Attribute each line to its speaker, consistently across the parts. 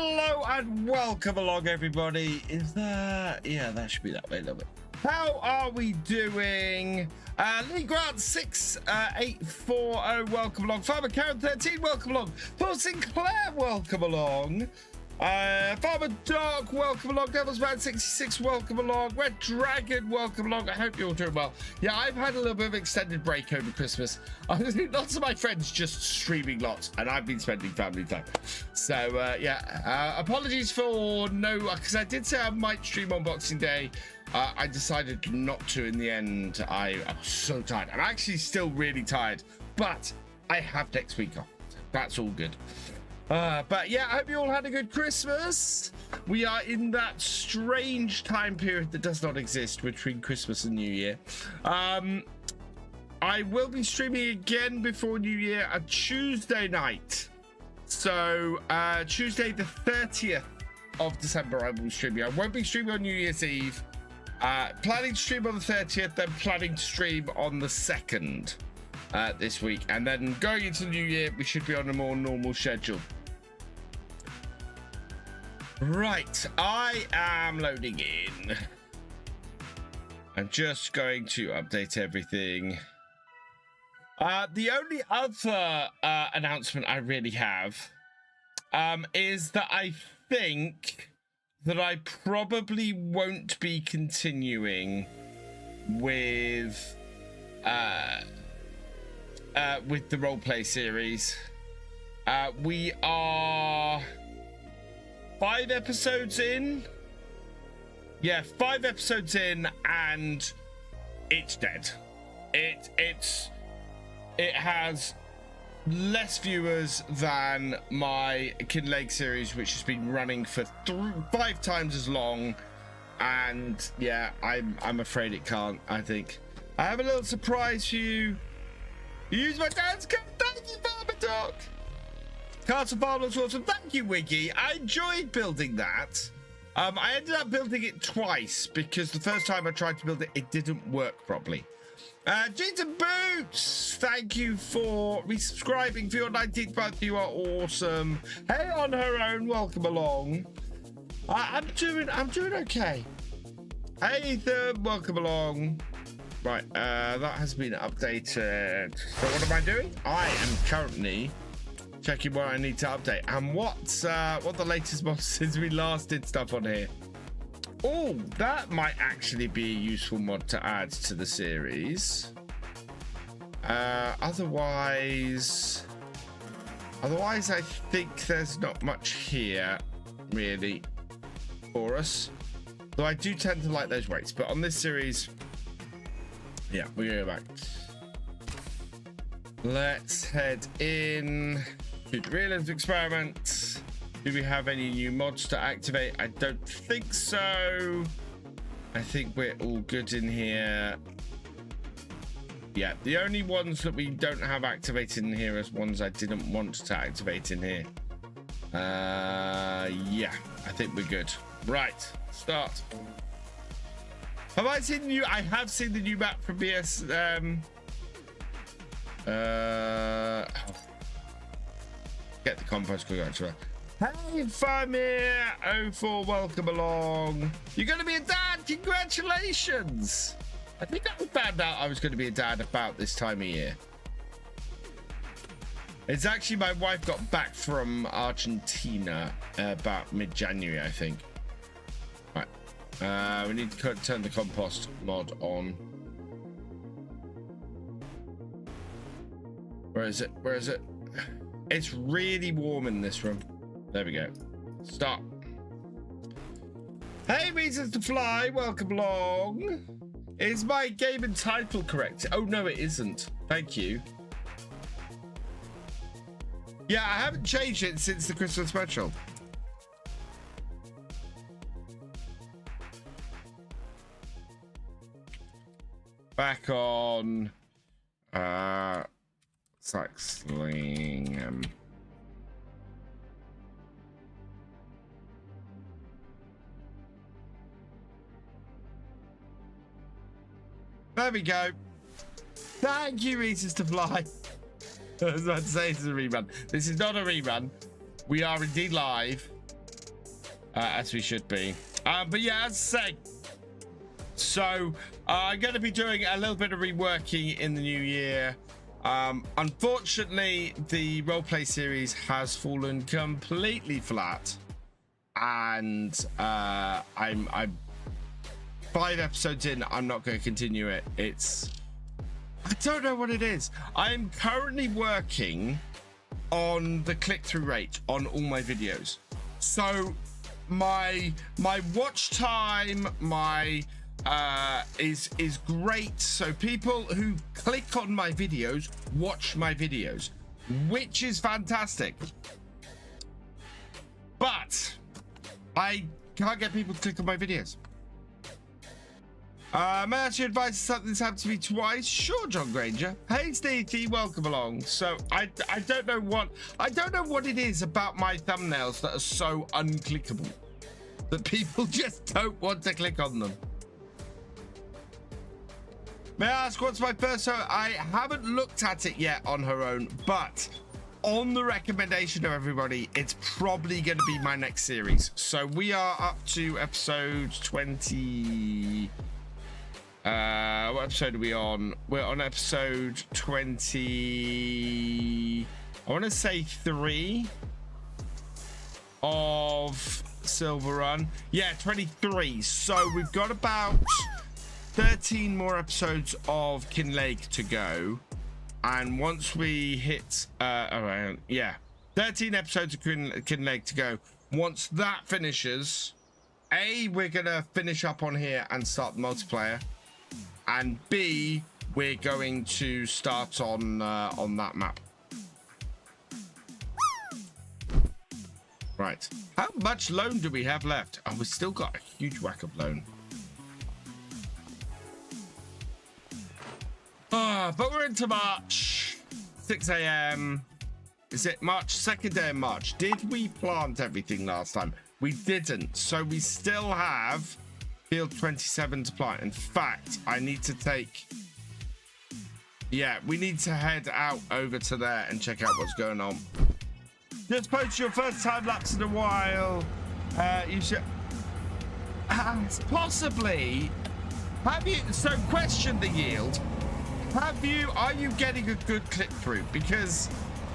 Speaker 1: Hello and welcome along, everybody. Is that... yeah, that should be that way a little bit. How are we doing? Lee Grant 6840, welcome along. Farmer Karen 13, welcome along. Paul Sinclair, welcome along. Farmer Dark, welcome along. Devil's Man 66, welcome along. Red Dragon, welcome along. I hope you're all doing well. Yeah, I've had a little bit of extended break over Christmas. Lots of my friends just streaming lots, and I've been spending family time. So yeah, apologies for no, because I did say I might stream on Boxing Day. I decided not to in the end. I'm so tired. I'm actually still really tired, but I have next week off. That's all good. But yeah, I hope you all had a good Christmas. We are in that strange time period that does not exist between Christmas and New Year. I will be streaming again before New Year, a Tuesday night. So Tuesday the 30th of December I will be streaming. I won't be streaming on New Year's Eve. Planning to stream on the 30th, then planning to stream on the 2nd this week. And then going into the New Year, we should be on a more normal schedule. Right, I am loading in. I'm just going to update everything. The only other announcement I really have is that I think that I probably won't be continuing with the roleplay series. We are 5 episodes in. Yeah, 5 episodes in, and it's dead. It has less viewers than my Kin Leg series, which has been running for 5 times as long. And yeah, I'm afraid it can't. I think I have a little surprise for you. Use my dad's code. Thank you, Farmer Doc. Castle Farm looks awesome. Thank you, Wiggy. I enjoyed building that. I ended up building it twice because the first time I tried to build it, it didn't work properly. Jeans and Boots, thank you for resubscribing for your 19th month. You are awesome. Hey, on her own, welcome along. I'm doing okay. Hey, Ethan, welcome along. Right, that has been updated. So what am I doing? I am currently checking what I need to update and what the latest mods since we last did stuff on here. Oh, that might actually be a useful mod to add to the series. Otherwise, I think there's not much here really for us. Though I do tend to like those weights, but on this series, yeah, we're going to go back. Let's head in to the Realism experiment. Do we have any new mods to activate? I don't think so. I think we're all good in here. Yeah, the only ones that we don't have activated in here is ones I didn't want to activate in here. Yeah, I think we're good. Right, start. Have I seen the new? I have seen the new map from BS. Get the compost quick actually. Hey, Famir04, welcome along. You're going to be a dad. Congratulations. I think I found out I was going to be a dad about this time of year. It's actually my wife got back from Argentina about mid-January, I think. Right. We need to turn the compost mod on. Where is it? Where is it? It's really warm in this room. There we go. Stop. Hey, Reasons to Fly, welcome along. Is my game and title correct? Oh, no, it isn't. Thank you. Yeah, I haven't changed it since the Christmas special. Back on Saxlingham. There we go. Thank you, Reasons to Fly. I was about to say it's a rerun. This is not a rerun. We are indeed live. as we should be. But yeah, as I say, so I'm going to be doing a little bit of reworking in the new year. Unfortunately, the roleplay series has fallen completely flat, and I'm 5 episodes in. I'm not going to continue it. I don't know what it is. I'm currently working on the click-through rate on all my videos. So my watch time, is great. So people who click on my videos watch my videos, which is fantastic. But I can't get people to click on my videos. May I ask your advice? Something's happened to me twice. Sure, John Granger. Hey, Stevie, welcome along. So I don't know what it is about my thumbnails that are so unclickable that people just don't want to click on them. May I ask what's my first? So I haven't looked at it yet on her own, but on the recommendation of everybody, it's probably going to be my next series. So we are up to episode 20. What episode are we on? We're on episode 20. I want to say 3 of Silver Run. Yeah, 23. So we've got about 13 more episodes of Kinlake to go. And once we hit, 13 episodes of Kinlake to go. Once that finishes, we're going to finish up on here and start the multiplayer. And B, we're going to start on that map. Right. How much loan do we have left? Oh, we've still got a huge whack of loan. But we're into March. 6 a.m. Is it March? 2nd day of March. Did we plant everything last time? We didn't. So we still have field 27 to plant. In fact, I need to take... Yeah, we need to head out over to there and check out what's going on. Just post your first time lapse in a while. You should... possibly... Have you... So, question the yield. Are you getting a good click-through? Because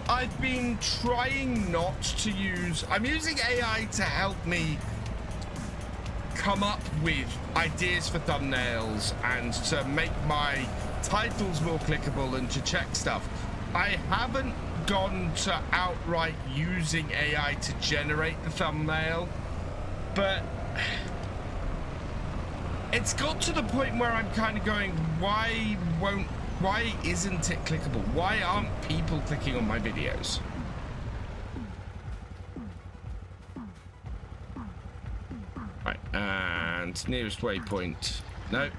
Speaker 1: I've been trying not to use... I'm using AI to help me come up with ideas for thumbnails and to make my titles more clickable and to check stuff. I haven't gone to outright using AI to generate the thumbnail, but it's got to the point where I'm kind of going, why isn't it clickable? Why aren't people clicking on my videos? Right, and nearest waypoint. No.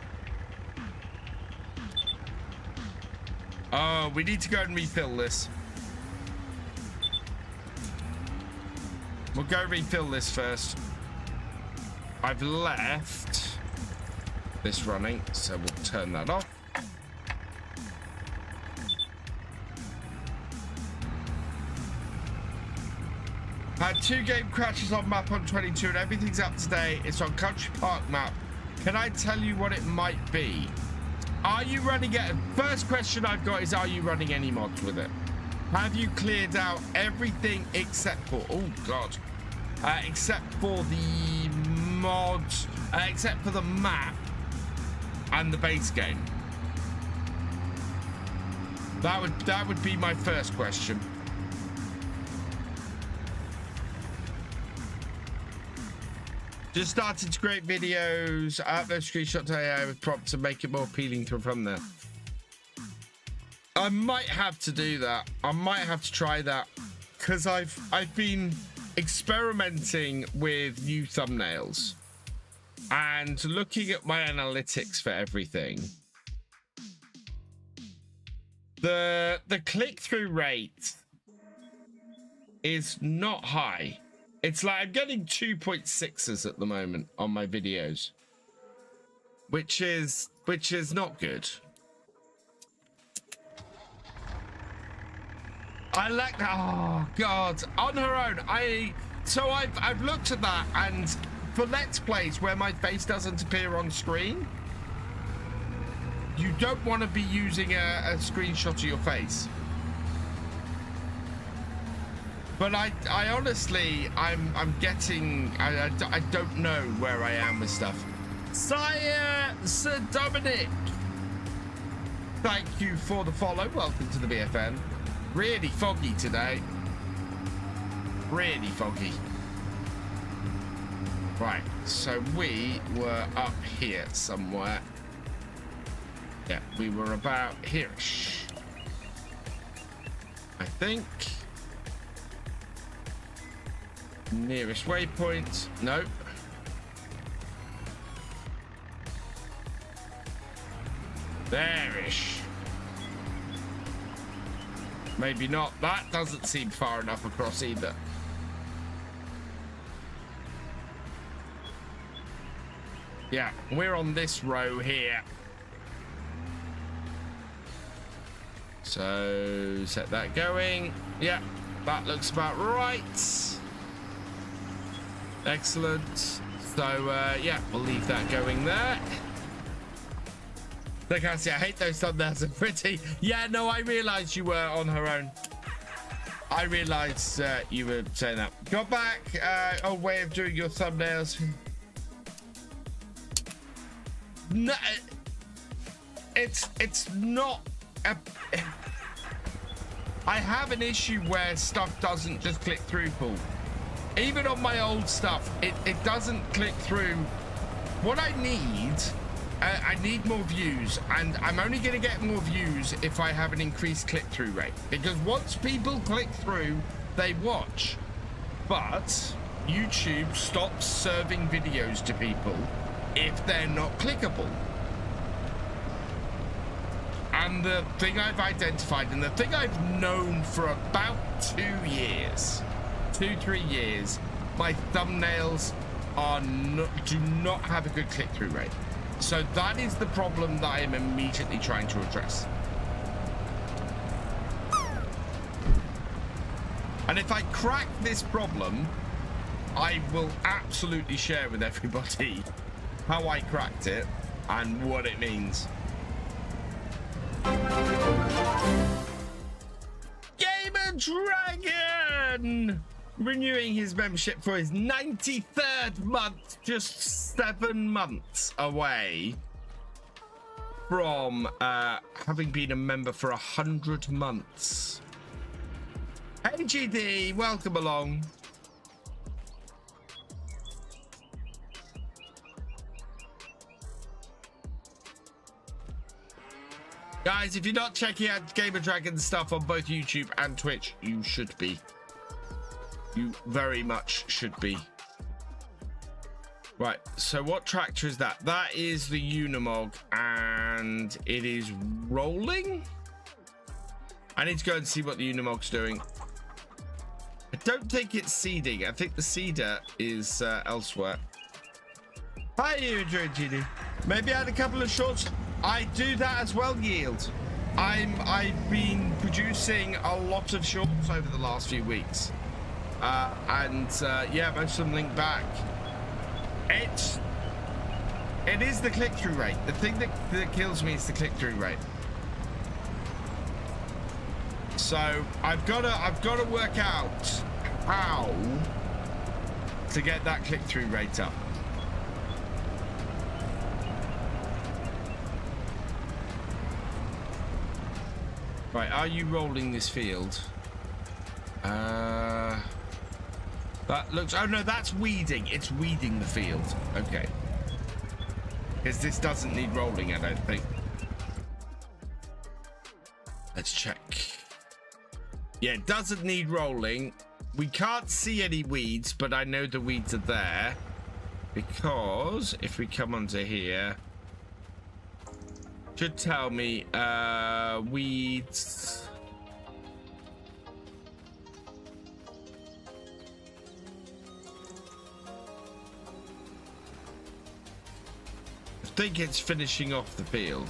Speaker 1: Oh, we need to go and refill this. We'll go refill this first. I've left this running, so we'll turn that off. Had 2 game crashes on map on 22 and everything's up today. It's on Country Park map. Can I tell you what it might be? Are you running it? First question I've got is, are you running any mods with it? Have you cleared out everything except for, oh God, except for the mods, except for the map and the base game? That would be my first question. Just started to create videos, upload screenshot to AI with prompts and make it more appealing to from there. I might have to do that. I might have to try that because I've been experimenting with new thumbnails and looking at my analytics for everything. The click-through rate is not high. It's like I'm getting 2.6s at the moment on my videos, which is not good. I like that. Oh God, on her own. So I've looked at that, and for Let's Plays where my face doesn't appear on screen, you don't want to be using a screenshot of your face. But I honestly, I'm getting, I don't know where I am with stuff. Sire Sir Dominic, thank you for the follow. Welcome to the BFN. Really foggy today. Really foggy. Right, so we were up here somewhere. Yeah, we were about here-ish, I think. Nearest waypoint. Nope. There-ish. Maybe not. That doesn't seem far enough across either. Yeah, we're on this row here. So set that going. Yeah, that looks about right. Excellent. So yeah, we'll leave that going there. Look, I see, I hate those thumbnails, are pretty. Yeah, no, I realized you were on her own. I realized you were saying that. Got back, old way of doing your thumbnails. No, it's not a... I have an issue where stuff doesn't just click through, Paul. Even on my old stuff, it doesn't click through. What I need more views, and I'm only going to get more views if I have an increased click-through rate, because once people click through, they watch. But YouTube stops serving videos to people if they're not clickable. And the thing I've identified, and the thing I've known for about 2 years, 2-3 years, my thumbnails are do not have a good click-through rate. So that is the problem that I am immediately trying to address. And if I crack this problem, I will absolutely share with everybody how I cracked it and what it means. Gamer Dragon renewing his membership for his 93rd month, just 7 months away from having been a member for 100 months. Hey GD, welcome along. Guys, if you're not checking out Gamer Dragon's stuff on both YouTube and Twitch, you should be. You very much should be. Right, so what tractor is that? That is the Unimog, and it is rolling. I need to go and see what the Unimog's doing. I don't think it's seeding. I think the seeder is elsewhere. How you doing, GD? Maybe I had a couple of shorts. I do that as well, Yield. I've been producing a lot of shorts over the last few weeks. Yeah, most of them link back. It is the click-through rate. The thing that kills me is the click-through rate. So I've got to work out how to get that click-through rate up. Right, are you rolling this field? That looks... Oh, no, that's weeding. It's weeding the field. Okay. Because this doesn't need rolling, I don't think. Let's check. Yeah, it doesn't need rolling. We can't see any weeds, but I know the weeds are there. Because if we come onto here... Should tell me, weeds... I think it's finishing off the field.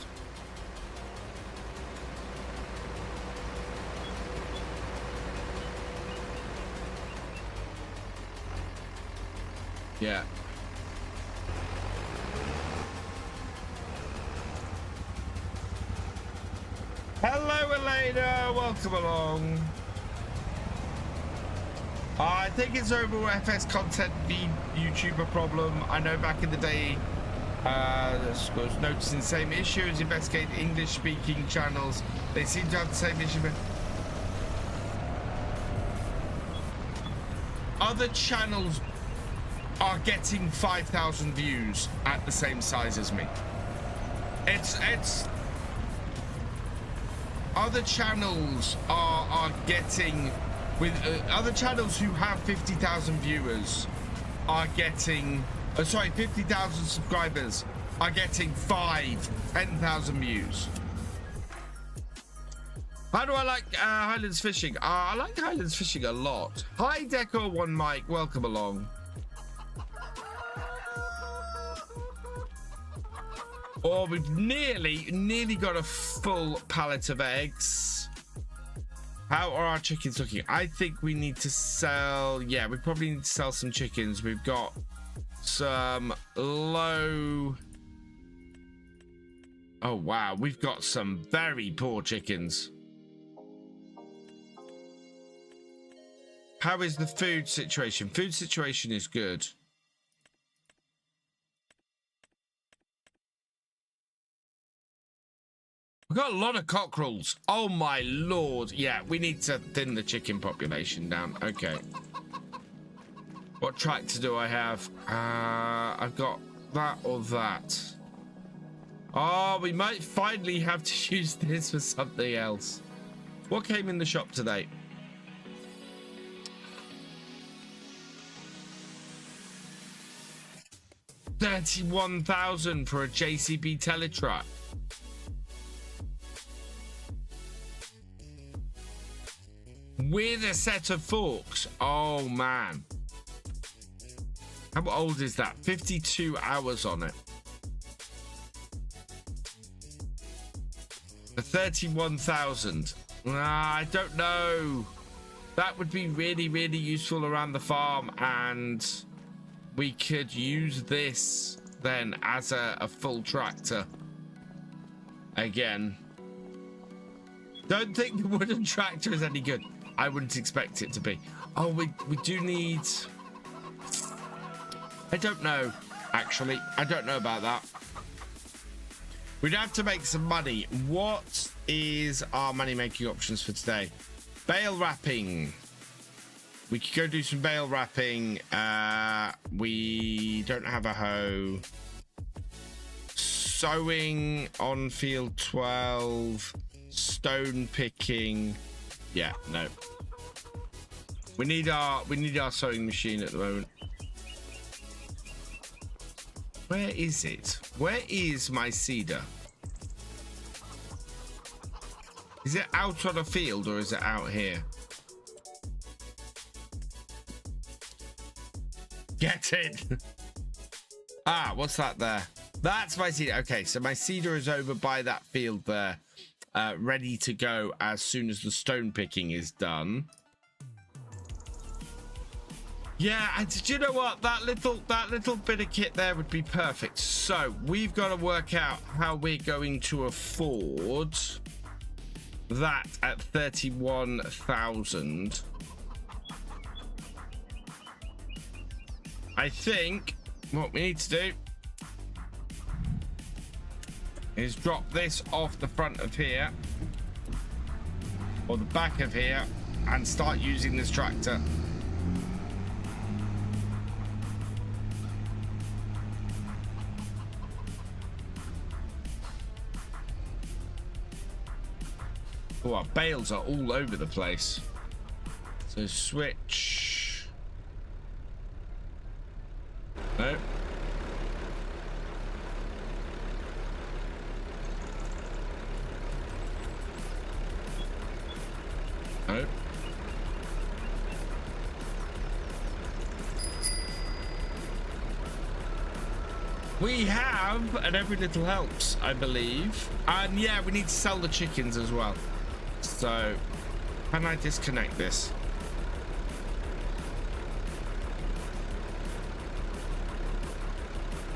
Speaker 1: Yeah. Hello, Elena. Welcome along. I think it's over FS content feed YouTuber problem. I know back in the day, was noticing the same issues. Investigate English-speaking channels. They seem to have the same issue. But other channels are getting 5,000 views at the same size as me. It's other channels are getting with other channels who have 50,000 viewers are getting 50,000 subscribers are getting 10,000 views. How do I like Highlands Fishing? I like Highlands Fishing a lot. Hi Deco One Mike, welcome along. Oh, we've nearly got a full pallet of eggs. How are our chickens looking? I think we need to sell, yeah, we probably need to sell some chickens. We've got some low, oh wow, we've got some very poor chickens. How is the food situation? Food situation is good. We've got a lot of cockerels. Oh my lord. Yeah, we need to thin the chicken population down. Okay. What tractor do I have? I've got that or that. Oh, we might finally have to use this for something else. What came in the shop today? $31,000 for a JCB Teletrack. With a set of forks. Oh man. How old is that? 52 hours on it. The 31,000. I don't know. That would be really useful around the farm, and we could use this then as a full tractor. Again. Don't think the wooden tractor is any good. I wouldn't expect it to be. Oh, we do need... I don't know, actually. I don't know about that. We'd have to make some money. What is our money-making options for today? Bale wrapping. We could go do some bale wrapping. We don't have a hoe. Sowing on field 12. Stone picking. Yeah, no. We need our sewing machine at the moment. Where is it? Where is my cedar? Is it out on a field or is it out here? Get it. Ah, what's that there? That's my cedar. Okay, so my cedar is over by that field there. Ready to go as soon as the stone picking is done. Yeah, and do you know what? That little bit of kit there would be perfect. So we've got to work out how we're going to afford that at 31,000. I think what we need to do is drop this off the front of here or the back of here and start using this tractor. Oh, our bales are all over the place. So switch. No. No. We have, and every little helps, I believe. And yeah, we need to sell the chickens as well. So, can I disconnect this?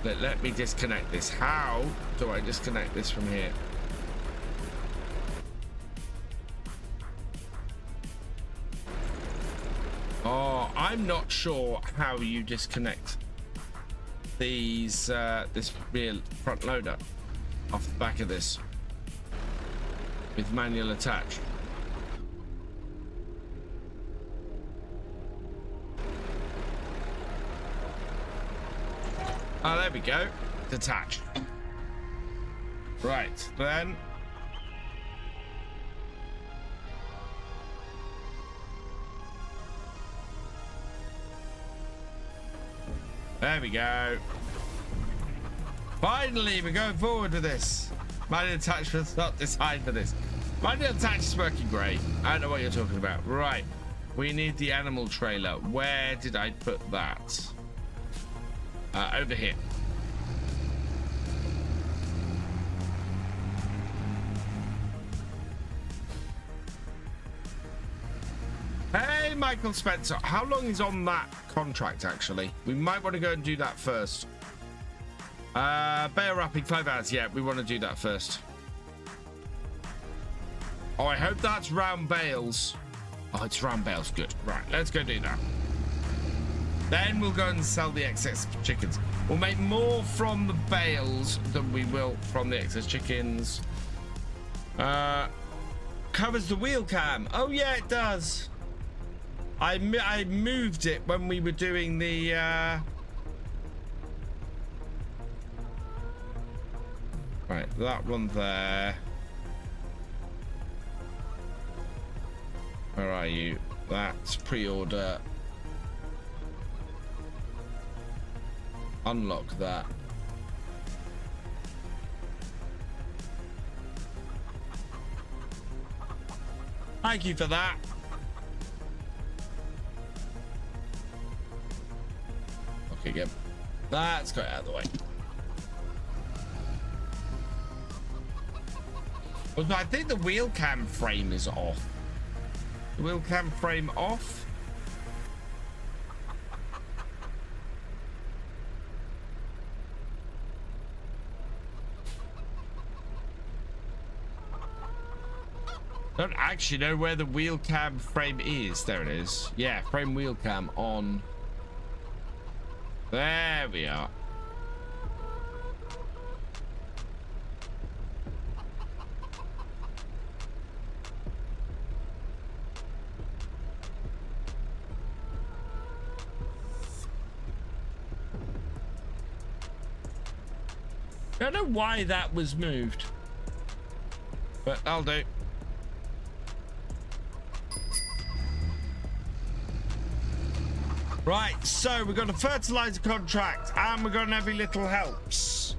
Speaker 1: Let me disconnect this. How do I disconnect this from here? Oh, I'm not sure how you disconnect these this rear front loader off the back of this with manual attach. Oh, there we go. Detach. Right, then. There we go. Finally, we're going forward with this. Manual attachment's not designed for this. Manual attach is working great. I don't know what you're talking about. Right. We need the animal trailer. Where did I put that? Over here. Hey, Michael Spencer. How long is on that contract, actually? We might want to go and do that first. Bale wrapping 5 hours. Yeah, we want to do that first. Oh, I hope that's round bales. Oh, it's round bales. Good. Right, let's go do that. Then we'll go and sell the excess chickens. We'll make more from the bales than we will from the excess chickens. Covers the wheel cam. Oh, yeah, it does. I moved it when we were doing the... Right, that one there. Where are you? That's pre-order. Unlock that. Thank you for that. Okay, good. That's got it out of the way. Well, I think the wheel cam frame is off. The wheel cam frame off. Don't actually know where the wheel cam frame is. There it is. Yeah, frame wheel cam on. There we are. I don't know why that was moved, but I'll do. Right, so we've got a fertilizer contract and we've got an every little helps.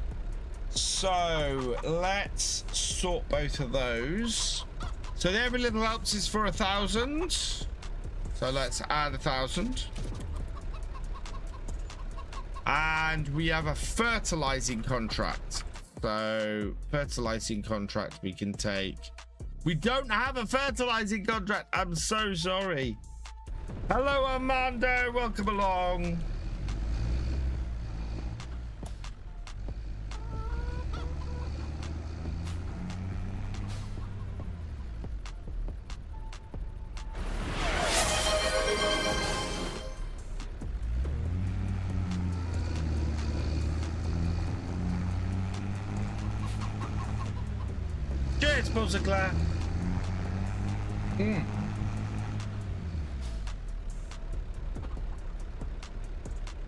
Speaker 1: So let's sort both of those. So the every little helps is for 1,000. So let's add 1,000. And we have a fertilizing contract. So fertilizing contract we can take. We don't have a fertilizing contract. I'm so sorry. Hello, Armando. Welcome along. Cheers, Buzzerclair.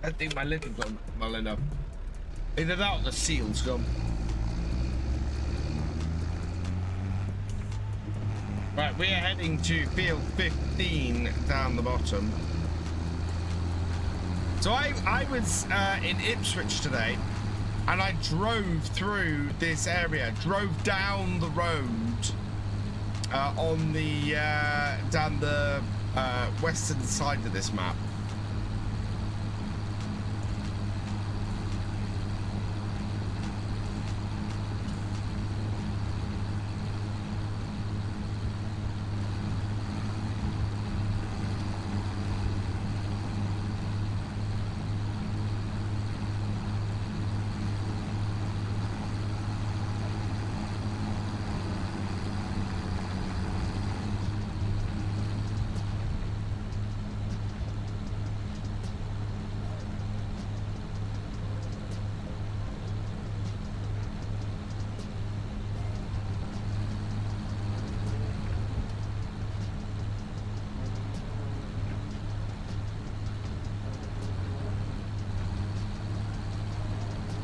Speaker 1: I think my lid has gone well enough. Either that or the seal's gone. Right, we are heading to field 15 down the bottom. So I was in Ipswich today, and I drove through this area, drove down the road on the down the western side of this map.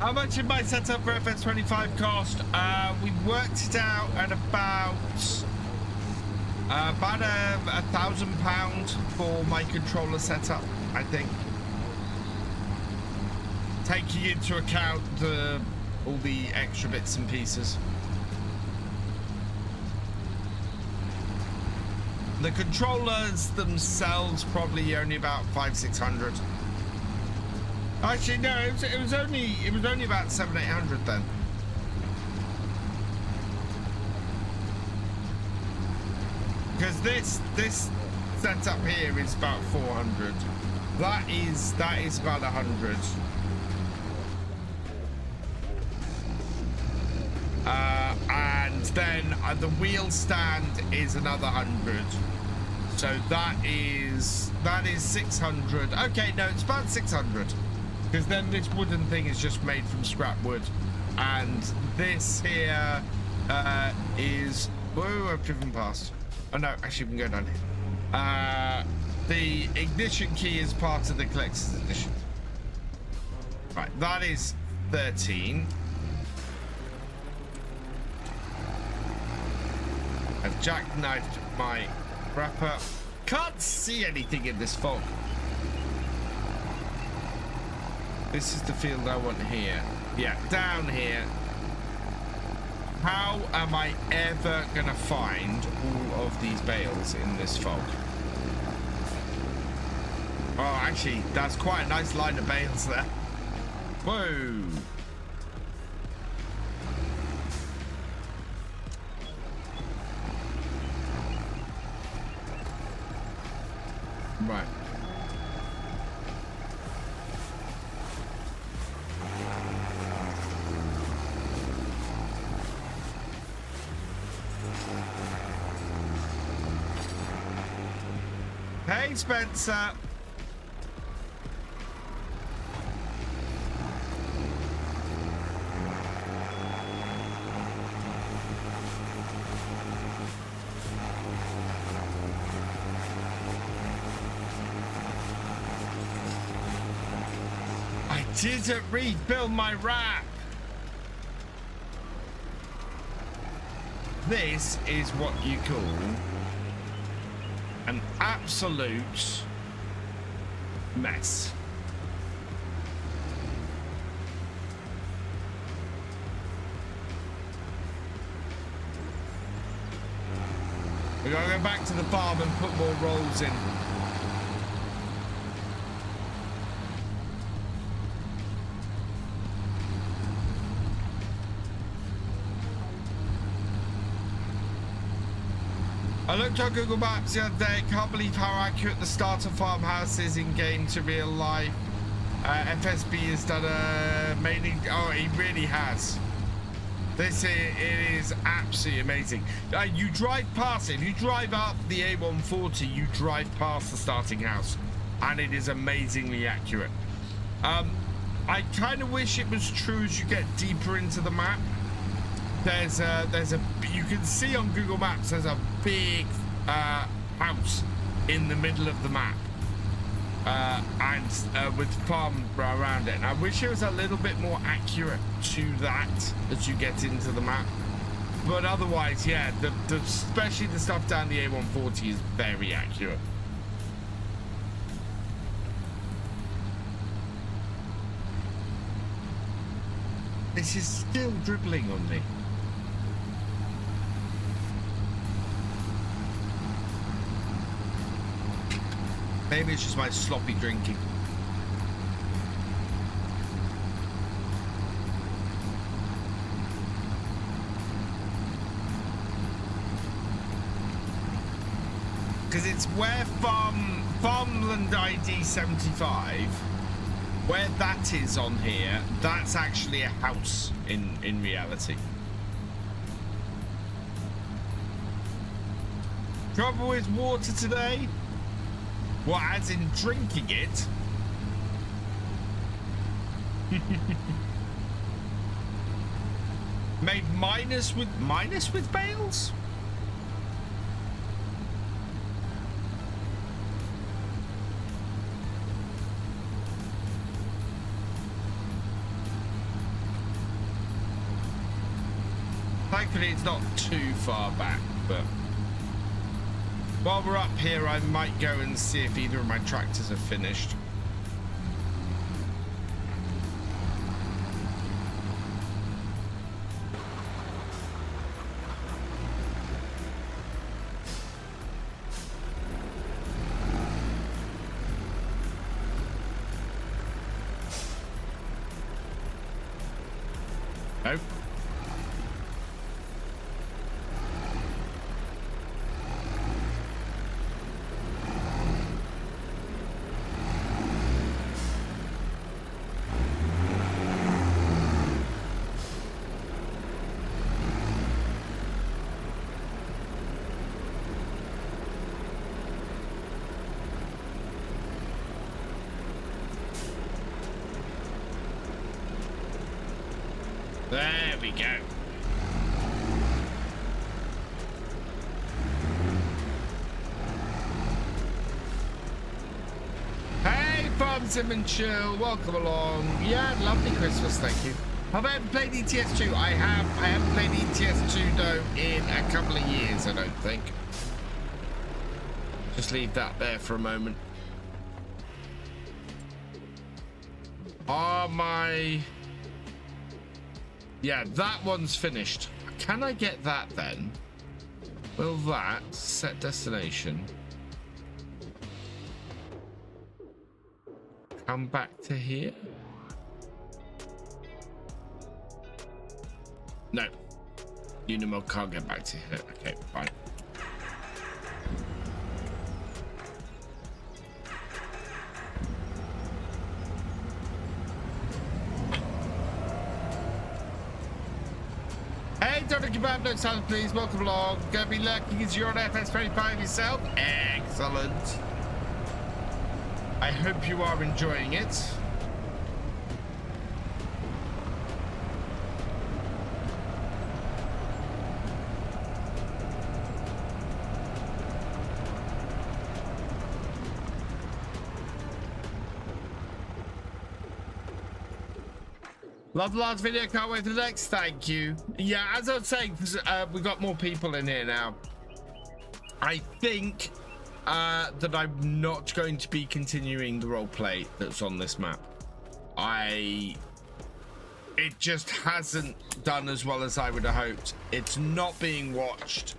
Speaker 1: How much did my setup for FS25 cost? We worked it out at about £1,000 for my controller setup, I think. Taking into account all the extra bits and pieces. The controllers themselves probably only about 500-600. Actually, no, it was only about 700-800 then. Because this setup here is about 400. That is about 100. And then the wheel stand is another 100. So that is 600. Okay, no, it's about 600. Because then this wooden thing is just made from scrap wood. And this here is... Whoa, I've driven past. Oh no, actually we can go down here. The ignition key is part of the collector's edition. Right, that is 13. I've jackknifed my wrapper. Can't see anything in this fog. This is the field I want here. Yeah, down here. How am I ever gonna find all of these bales in this fog? Oh, actually, that's quite a nice line of bales there. Whoa. Right. Hey, Spencer. I didn't rebuild my wrap. This is what you call an absolute mess. We're gonna go back to the farm and put more rolls in. I looked on Google Maps the other day. Can't believe how accurate the starter farmhouse is in game to real life. FSB has done a mainly. Oh, he really has. This it is absolutely amazing. You drive past it. If you drive up the A140, you drive past the starting house, and it is amazingly accurate. I kind of wish it was true as you get deeper into the map. There's a you can see on Google Maps there's a big house in the middle of the map, and with farm around it. And I wish it was a little bit more accurate to that as you get into the map. But otherwise, yeah, especially the stuff down the A140 is very accurate. This is still dribbling on me. Maybe it's just my sloppy drinking. Because it's where Farmland ID 75, where that is on here, that's actually a house in reality. Trouble with water today? What, as in drinking it? Made minus with bales? Thankfully, it's not too far back, but while we're up here, I might go and see if either of my tractors are finished. Nope. There we go. Hey, Farm Sim and Chill, welcome along. Yeah, lovely Christmas, thank you. Have I ever played ETS2? I have. I haven't played ETS2 though in a couple of years, I don't think. Just leave that there for a moment. Are my... Yeah, that one's finished. Can I get that then? Will that set destination come back to here? No. Unimog can't get back to here. Okay, fine. Hey, don't kebab, no salad, please. Welcome along. Gonna be lurking as you're on FS25 yourself. Excellent. I hope you are enjoying it. Love the last video, can't wait for the next. Thank you. Yeah, as I was saying, we got more people in here now. I think that I'm not going to be continuing the role play that's on this map. It just hasn't done as well as I would have hoped. It's not being watched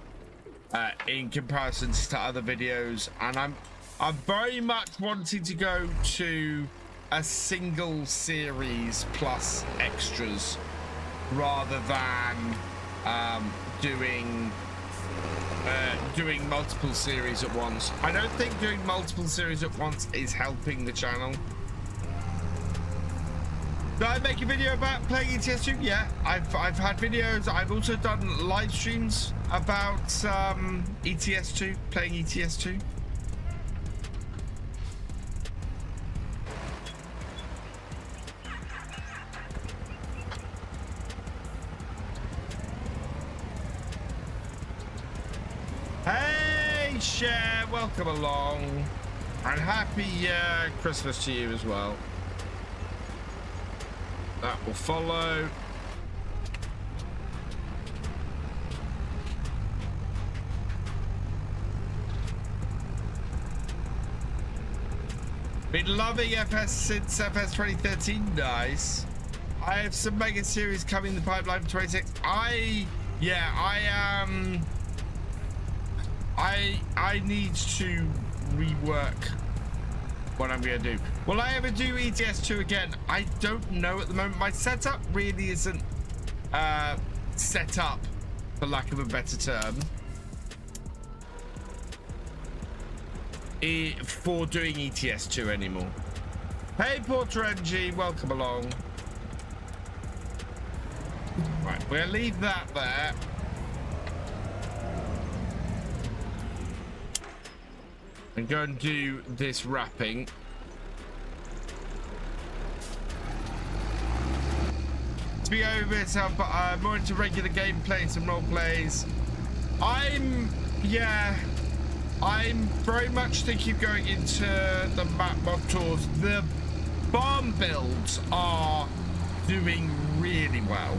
Speaker 1: in comparison to other videos, and I'm very much wanting to go to a single series plus extras rather than doing multiple series at once. I don't think doing multiple series at once is helping the channel. Did I make a video about playing ETS2? Yeah, I've had videos. I've also done live streams about ETS2, playing ETS2. Hey, Cher, welcome along, and happy Christmas to you as well. That will follow. Been loving FS since FS 2013. Nice. I have some mega series coming in the pipeline for 26. I need to rework what I'm gonna do. Will I ever do ETS2 again? I don't know at the moment. My setup really isn't set up, for lack of a better term, for doing ETS2 anymore. Hey, Porter NG, welcome along. Right, we'll leave that there. And go and do this wrapping. To be over myself, but I'm more into regular gameplay and some role plays. I'm very much thinking of going into the map mod tours. The farm builds are doing really well.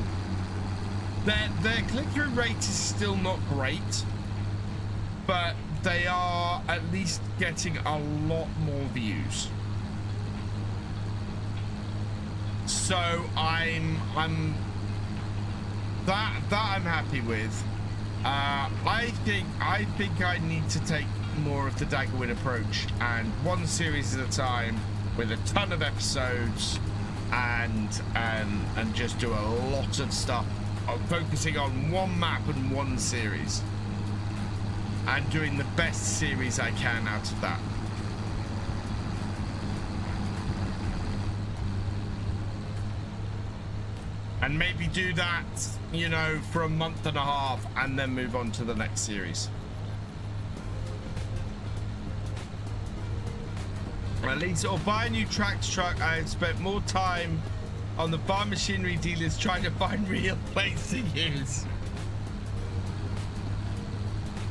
Speaker 1: Their click-through rate is still not great, but they are at least getting a lot more views. So I'm happy with. I think I need to take more of the Daggerwin approach, and one series at a time with a ton of episodes, and just do a lot of stuff, focusing on one map and one series, and doing the best series I can out of that. And maybe do that, you know, for a month and a half, and then move on to the next series. At least, or buy a new tractor truck. I have spent more time on the farm machinery dealers trying to find real plates to use.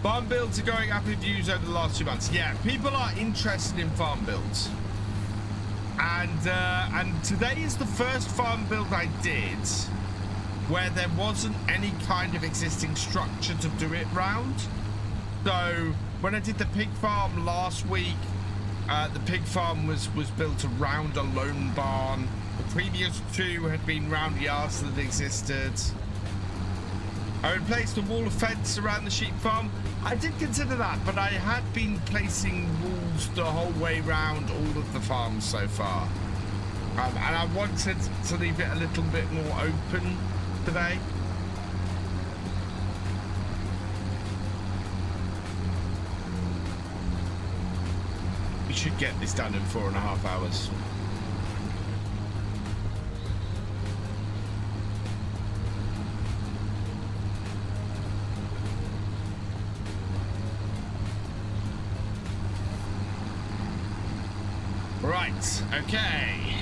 Speaker 1: Farm builds are going up in views over the last 2 months. Yeah, people are interested in farm builds. And today is the first farm build I did where there wasn't any kind of existing structure to do it round. So when I did the pig farm last week, the pig farm was built around a lone barn. The previous two had been round yards that existed. I would place the wall of fence around the sheep farm. I did consider that, but I had been placing walls the whole way round all of the farms so far. And I wanted to leave it a little bit more open today. We should get this done in 4.5 hours. Right, okay,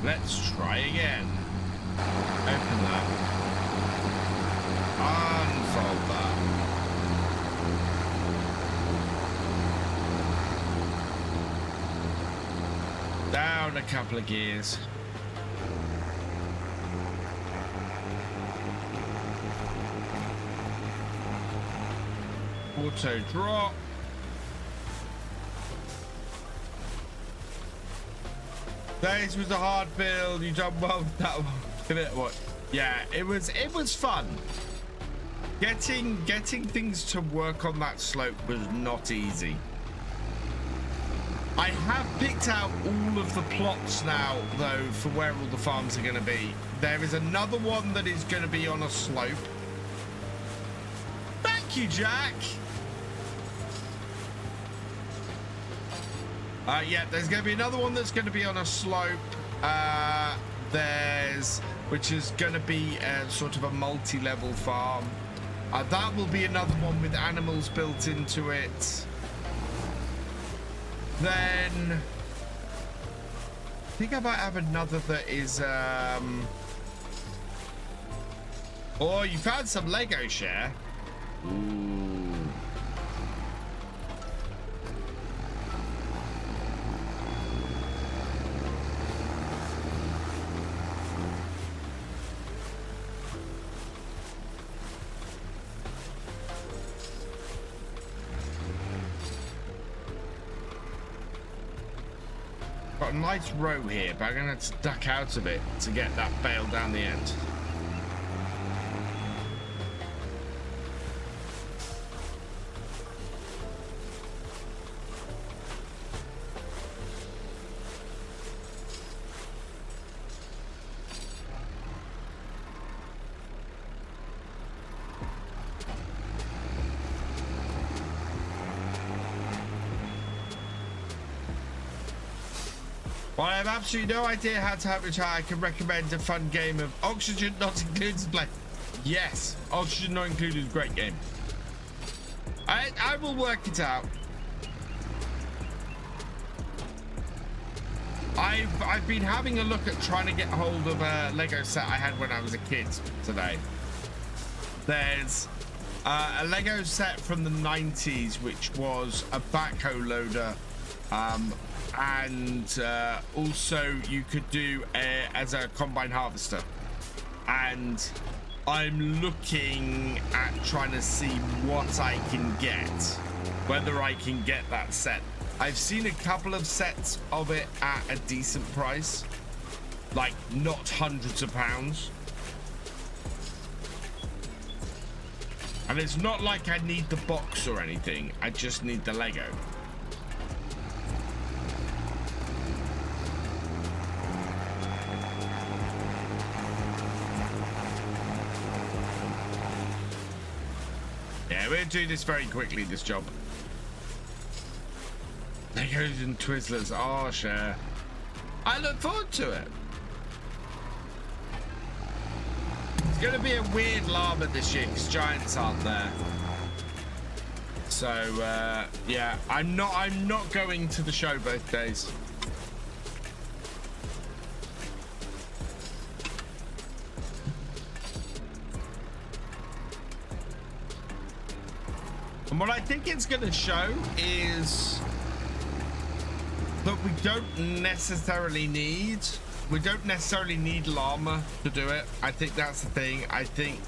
Speaker 1: let's try again. Open that. Unfold that. Down a couple of gears. Auto drop. This was a hard build. You done well with that one. What? Yeah, it was fun. Getting things to work on that slope was not easy. I have picked out all of the plots now, though, for where all the farms are going to be. There is another one that is going to be on a slope. Thank you, Jack. Yeah, there's going to be another one that's going to be on a slope. Which is going to be sort of a multi-level farm. That will be another one with animals built into it. Then I think I might have another that is oh, you found some Lego, Cher. Ooh. Got a nice row here, but I'm gonna duck out of it to get that bale down the end. Well, I have absolutely no idea how to have which I can recommend a fun game of Oxygen Not Included play. Yes, Oxygen Not Included is a great game. I will work it out. I've been having a look at trying to get hold of a Lego set I had when I was a kid today. There's a Lego set from the 90s, which was a backhoe loader. And also you could do as a combine harvester, and I'm looking at trying to see what I can get, whether I can get that set. I've seen a couple of sets of it at a decent price, like not hundreds of pounds. And it's not like I need the box or anything, I just need the Lego. Yeah, we're doing this very quickly, this job. Legos and Twizzlers, oh, Cher. I look forward to it. It's going to be a weird llama this year because giants aren't there. So, yeah, I'm not going to the show both days. And what I think it's going to show is that we don't necessarily need llama to do it. I think that's the thing. I think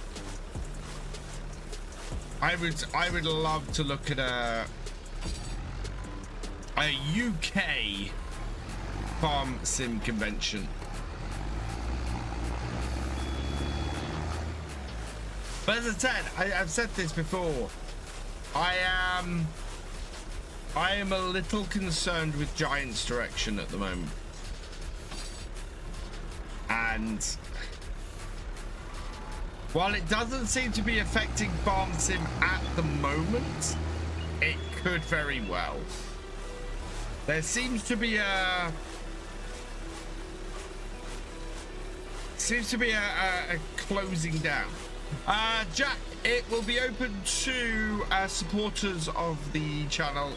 Speaker 1: I would love to look at a UK farm sim convention. But as I said, I've said this before. I am a little concerned with Giants' direction at the moment. And while it doesn't seem to be affecting Farm Sim at the moment, it could very well. There seems to be a closing down. Jack, it will be open to supporters of the channel.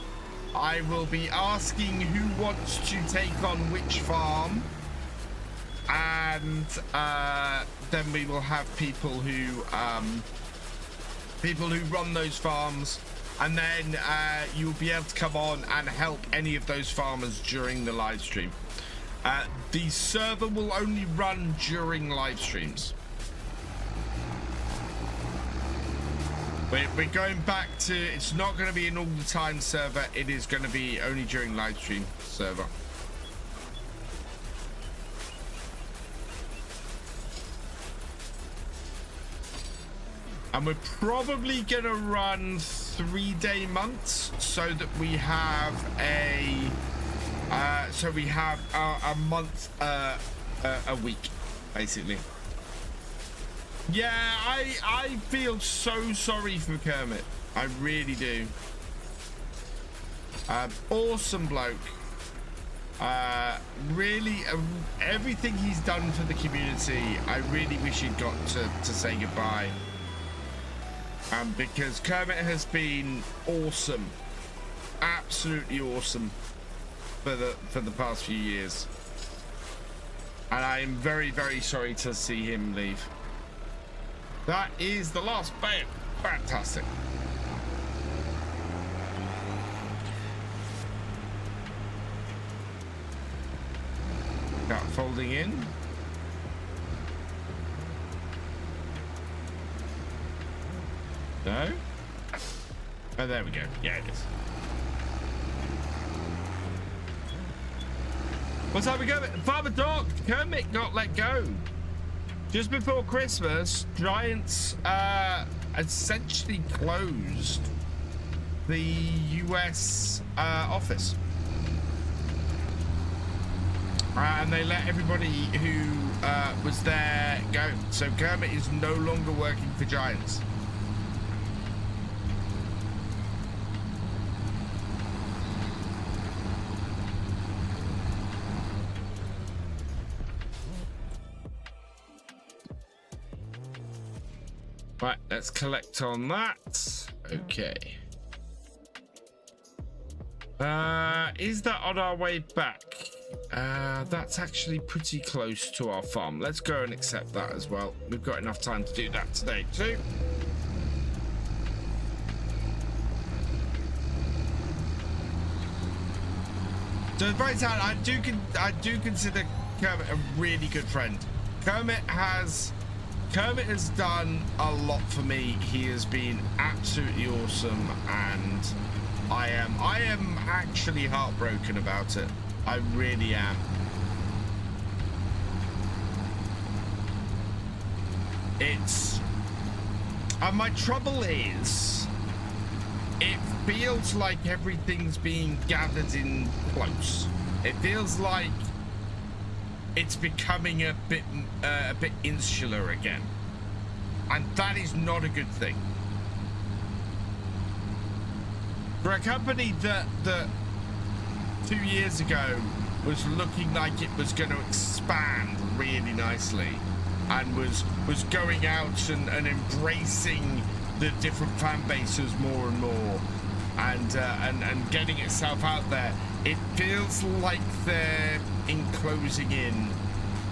Speaker 1: I will be asking who wants to take on which farm, and then we will have people who run those farms, and then you'll be able to come on and help any of those farmers during the live stream. The server will only run during live streams. We're going back to, it's not going to be an all-the-time server, it is going to be only during live stream server. And we're probably going to run 3-day months so that we have a month a week, basically. Yeah, I feel so sorry for Kermit. I really do. Awesome bloke. Really, everything he's done for the community, I really wish he'd got to say goodbye. Because Kermit has been awesome. Absolutely awesome for the past few years. And I am very, very sorry to see him leave. That is the last bam. Fantastic. Got folding in. No. Oh, there we go. Yeah, it is. What's up, we go? Farmer Dog, Kermit got let go. Just before Christmas, Giants essentially closed the US office. And they let everybody who was there go. So Kermit is no longer working for Giants. Right, let's collect on that. Okay. Is that on our way back? That's actually pretty close to our farm. Let's go and accept that as well. We've got enough time to do that today too. So very sad. I do consider Kermit a really good friend. Kermit Kermit has done a lot for me. He has been absolutely awesome, and I am actually heartbroken about it. I really am. And my trouble is, it feels like everything's being gathered in close. It feels like it's becoming a bit insular again, and that is not a good thing for a company that 2 years ago was looking like it was going to expand really nicely and was going out and embracing the different fan bases more and more, and getting itself out there. It feels like they're enclosing in,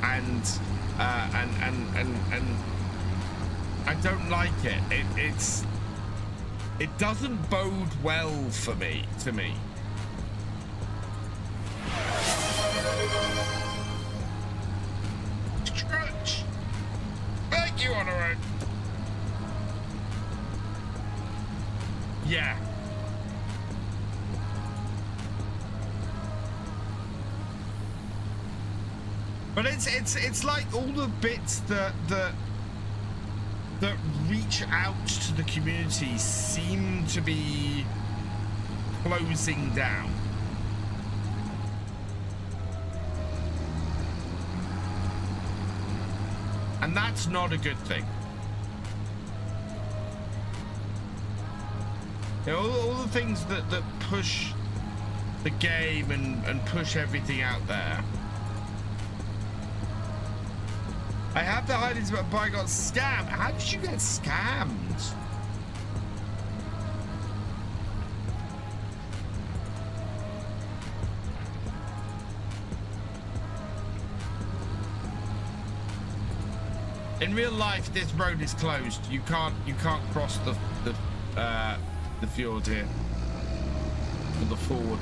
Speaker 1: and I don't like it. It doesn't bode well for me. To me. Stretch. Thank you, on our own. Yeah. But it's like all the bits that reach out to the community seem to be closing down. And that's not a good thing. You know, all the things that push the game and push everything out there. I have the hidings, but I got scammed. How did you get scammed? In real life, this road is closed. You can't cross the fjord here. Or the ford.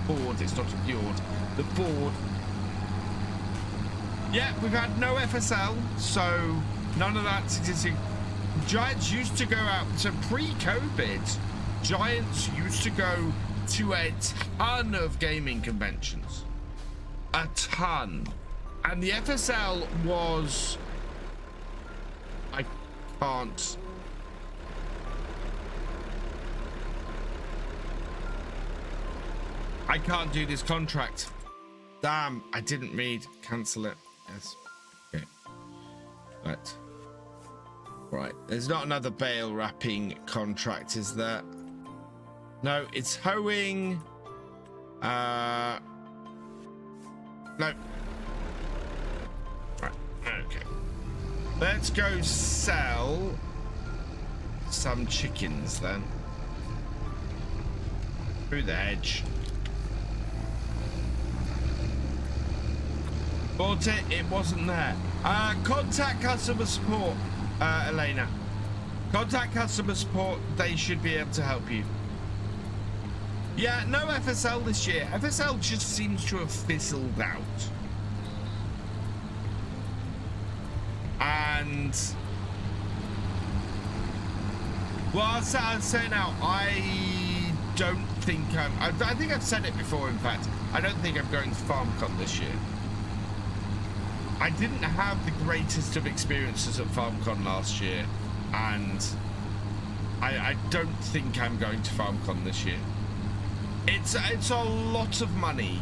Speaker 1: Ford. It's not a fjord. The ford. Yeah, we've had no FSL, so none of that's existing. Giants used to go out, so pre-COVID, Giants used to go to a ton of gaming conventions. A ton. And the FSL was... I can't do this contract. Damn, I didn't read. Cancel it. Yes. Okay. Right. There's not another bale wrapping contract, is there? No, it's hoeing. No. Right. Okay. Let's go sell some chickens then. Through the hedge. Bought it, it wasn't there. Contact customer support, Elena. Contact customer support, they should be able to help you. Yeah, no FSL this year. FSL just seems to have fizzled out. And... well, I'll say now, I don't think I think I've said it before, in fact. I don't think I'm going to FarmCon this year. I didn't have the greatest of experiences at FarmCon last year, and I don't think I'm going to FarmCon this year. It's a lot of money.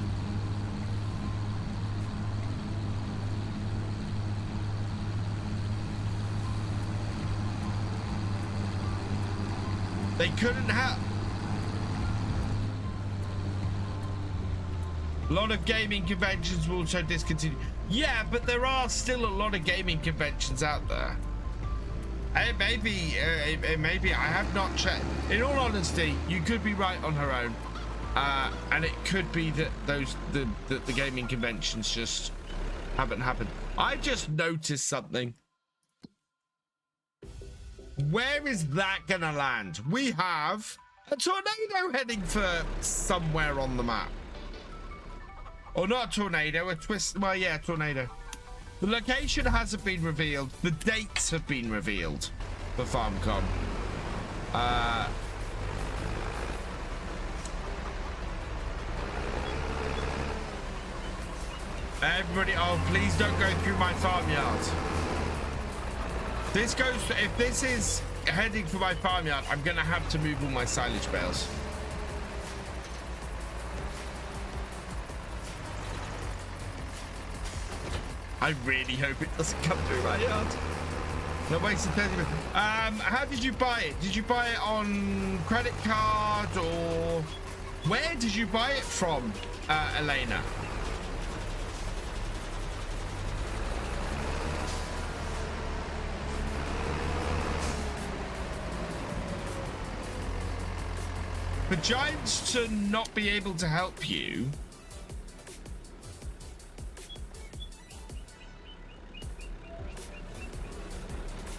Speaker 1: They couldn't have... a lot of gaming conventions will also discontinue. Yeah, but there are still a lot of gaming conventions out there. Maybe I have not checked. In all honesty, you could be right on her own, and it could be that the gaming conventions just haven't happened. I just noticed something. Where is that gonna land? We have a tornado heading for somewhere on the map. Or not a tornado, a twist. Well, yeah, tornado. The location hasn't been revealed. The dates have been revealed for FarmCon. Everybody, oh, please don't go through my farmyard. This goes, if this is heading for my farmyard, I'm gonna have to move all my silage bales. I really hope it doesn't come through my yard. No, wasted 30 minutes. How did you buy it? Did you buy it on credit card or where did you buy it from, Elena? For Giants to not be able to help you.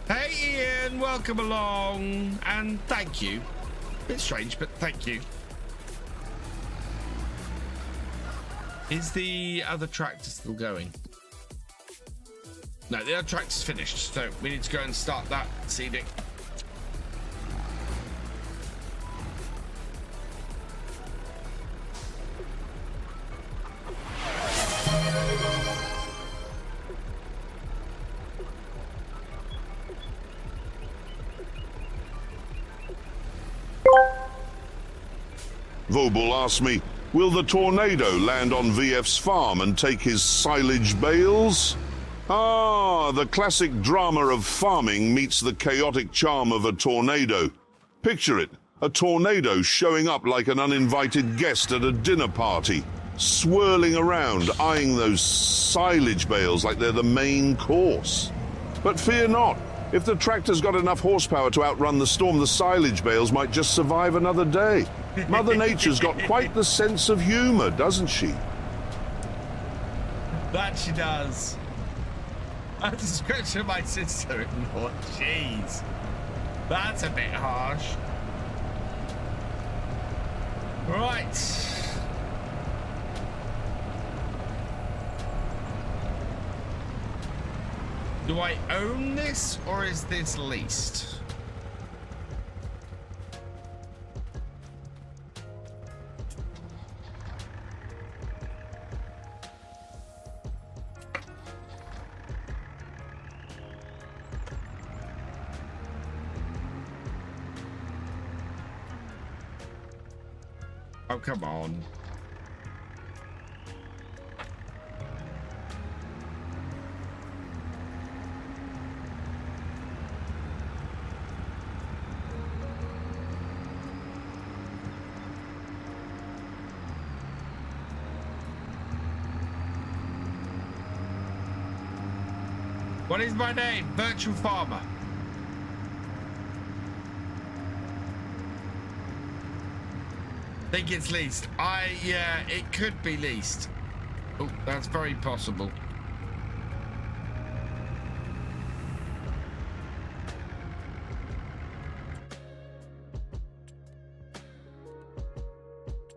Speaker 1: Hey Ian, welcome along, and thank you. Bit strange, but thank you. Is the other tractor still going? No, the other tractor's finished, so we need to go and start that seeding.
Speaker 2: Vobel asked me, will the tornado land on VF's farm and take his silage bales? Ah, the classic drama of farming meets the chaotic charm of a tornado. Picture it, a tornado showing up like an uninvited guest at a dinner party, swirling around, eyeing those silage bales like they're the main course. But fear not, if the tractor's got enough horsepower to outrun the storm, the silage bales might just survive another day. Mother Nature's got quite the sense of humor, doesn't she?
Speaker 1: That she does. A description of my sister-in-law. Jeez. That's a bit harsh. Right. Do I own this or is this leased? Oh, come on. What is my name? Virtual Farmer. Think it's leased. Yeah, it could be leased. Oh, that's very possible.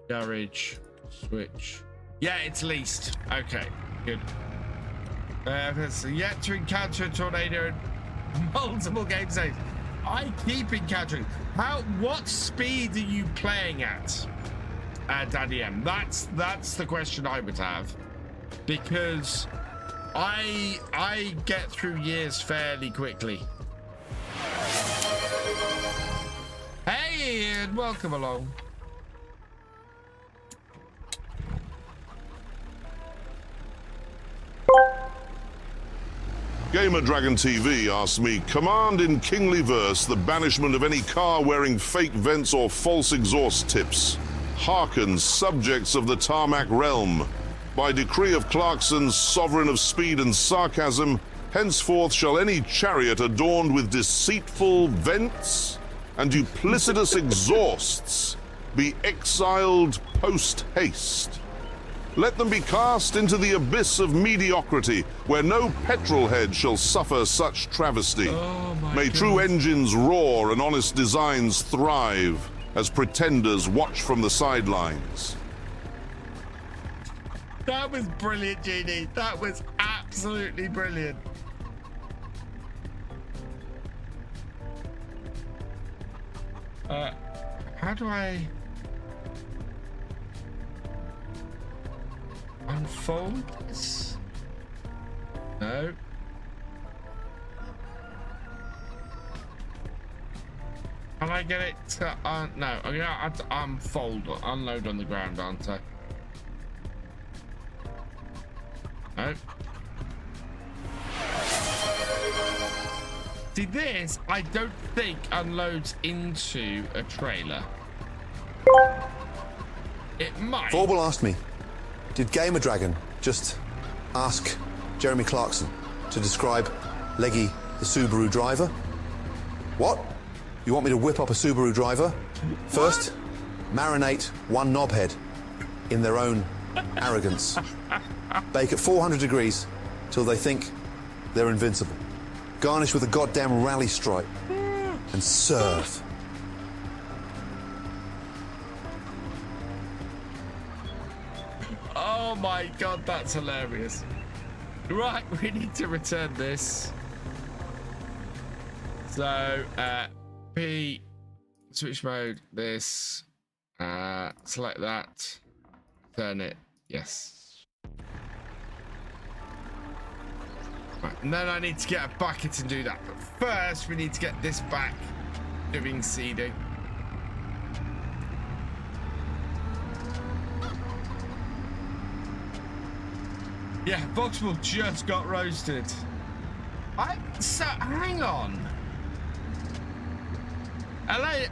Speaker 1: Garage, switch. Yeah, it's leased. Okay, good. Yet to encounter a tornado in multiple game saves. I keep encountering. What speed are you playing at, Daddy M? That's the question I would have, because I get through years fairly quickly. Hey Ian, welcome along.
Speaker 2: Gamer Dragon TV asked me, command in kingly verse the banishment of any car wearing fake vents or false exhaust tips. Hearken, subjects of the tarmac realm. By decree of Clarkson's sovereign of speed and sarcasm, henceforth shall any chariot adorned with deceitful vents and duplicitous exhausts be exiled post-haste. Let them be cast into the abyss of mediocrity, where no petrol head shall suffer such travesty. May true engines roar and honest designs thrive, as pretenders watch from the sidelines.
Speaker 1: That was brilliant, GD. That was absolutely brilliant. How do I unfold this? No. Can I get it to, no, I'm gonna have to unload on the ground, aren't I? No. See, this, I don't think unloads into a trailer. It might.
Speaker 3: Forbel asked me, did Gamer Dragon just ask Jeremy Clarkson to describe Leggy the Subaru driver? What? You want me to whip up a Subaru driver? First, marinate one knobhead in their own arrogance. Bake at 400 degrees till they think they're invincible. Garnish with a goddamn rally stripe and serve.
Speaker 1: Oh my god, that's hilarious. Right, we need to return this. So, P, switch mode, this, select that, turn it, yes. Right, and then I need to get a bucket and do that. But first, we need to get this back doing seeding. Yeah, Boxable just got roasted. So, hang on. LA.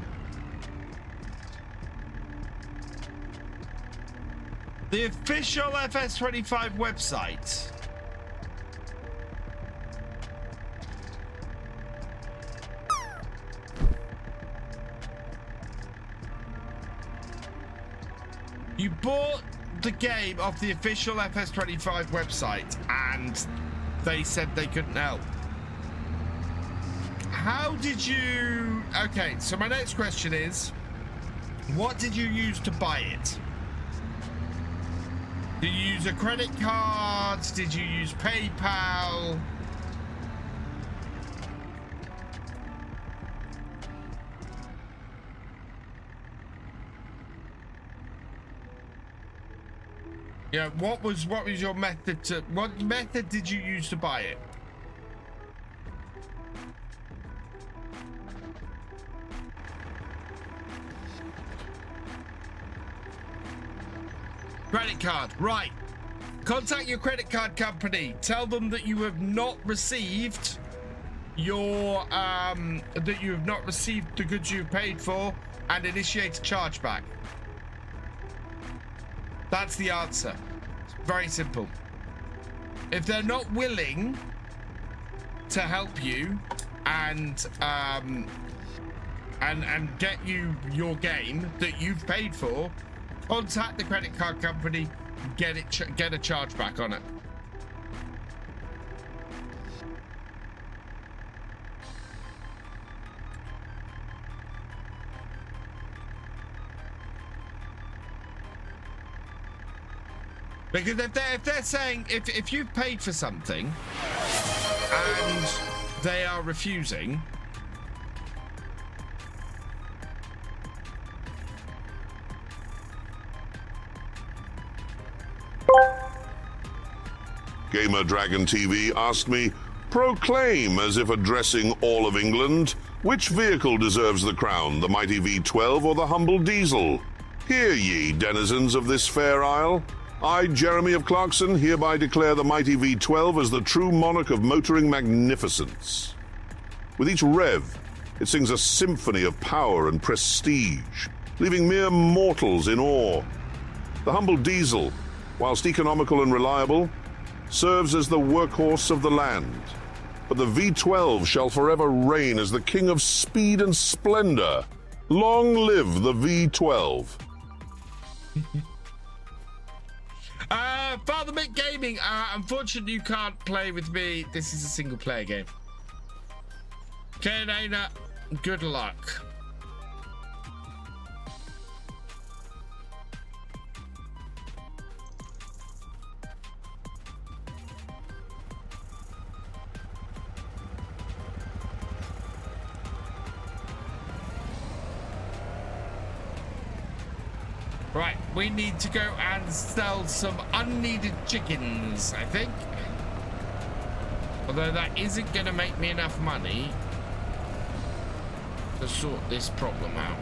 Speaker 1: The official FS25 website. You bought the game off the official FS25 website and they said they couldn't help. How did you... Okay, so my next question is, what did you use to buy it? Did you use a credit card? Did you use PayPal? Yeah, what was your method to... What method did you use to buy it? Credit card, right. Contact your credit card company. Tell them that you have not received your that you have not received the goods you've paid for, and initiate a chargeback. That's the answer. It's very simple. If they're not willing to help you and get you your game that you've paid for, contact the credit card company, get a chargeback on it. Because if they're saying if you've paid for something and they are refusing,
Speaker 2: Gamer Dragon TV asked me, proclaim as if addressing all of England, which vehicle deserves the crown, the mighty V12 or the humble diesel? Hear ye, denizens of this fair isle. I, Jeremy of Clarkson, hereby declare the mighty V12 as the true monarch of motoring magnificence. With each rev, it sings a symphony of power and prestige, leaving mere mortals in awe. The humble diesel, whilst economical and reliable, serves as the workhorse of the land. But the V12 shall forever reign as the king of speed and splendor. Long live the V12.
Speaker 1: Father Mick Gaming, unfortunately you can't play with me. This is a single player game. Okay, Dana, good luck. Right, we need to go and sell some unneeded chickens, I think. Although that isn't going to make me enough money to sort this problem out.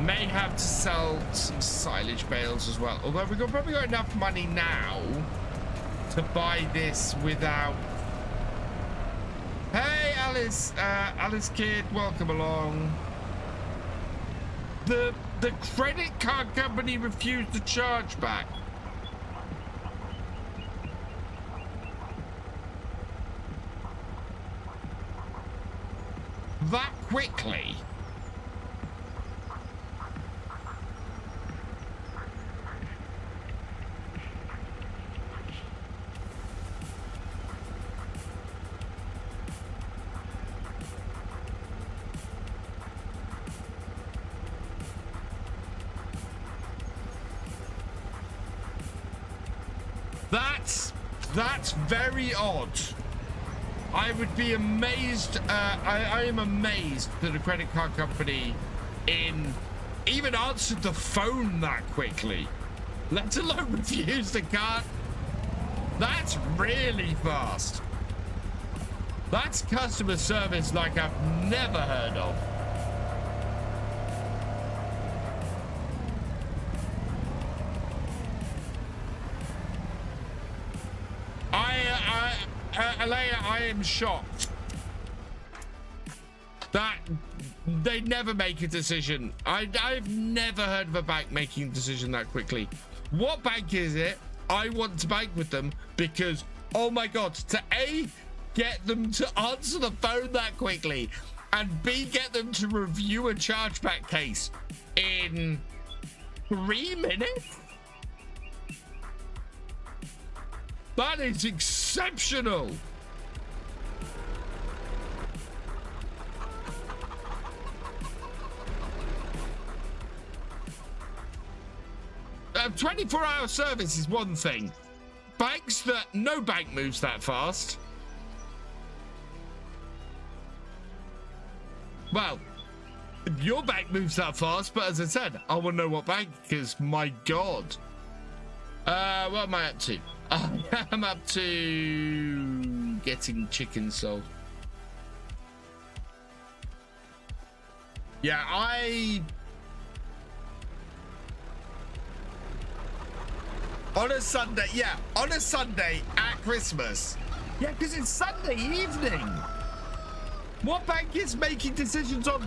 Speaker 1: May have to sell some silage bales as well. Although we've probably got enough money now to buy this without... Hey, Alice. Alice Kid, welcome along. The credit card company refused to charge back. That quickly? That's very odd. I would be amazed. I am amazed that a credit card company even answered the phone that quickly, let alone refused the card. That's really fast. That's customer service like I've never heard of. Alea, I am shocked that they never make a decision. I've never heard of a bank making a decision that quickly. What bank is it? I want to bank with them because, oh my God, to A, get them to answer the phone that quickly, and B, get them to review a chargeback case in 3 minutes? That is exceptional. 24-hour service is one thing. Banks that no bank moves that fast. Well, your bank moves that fast, but as I said, I want to know what bank, because my God. What am I up to? I'm up to getting chicken sold. Yeah, on a Sunday, yeah, on a Sunday at Christmas. Yeah, because it's Sunday evening. What bank is making decisions on...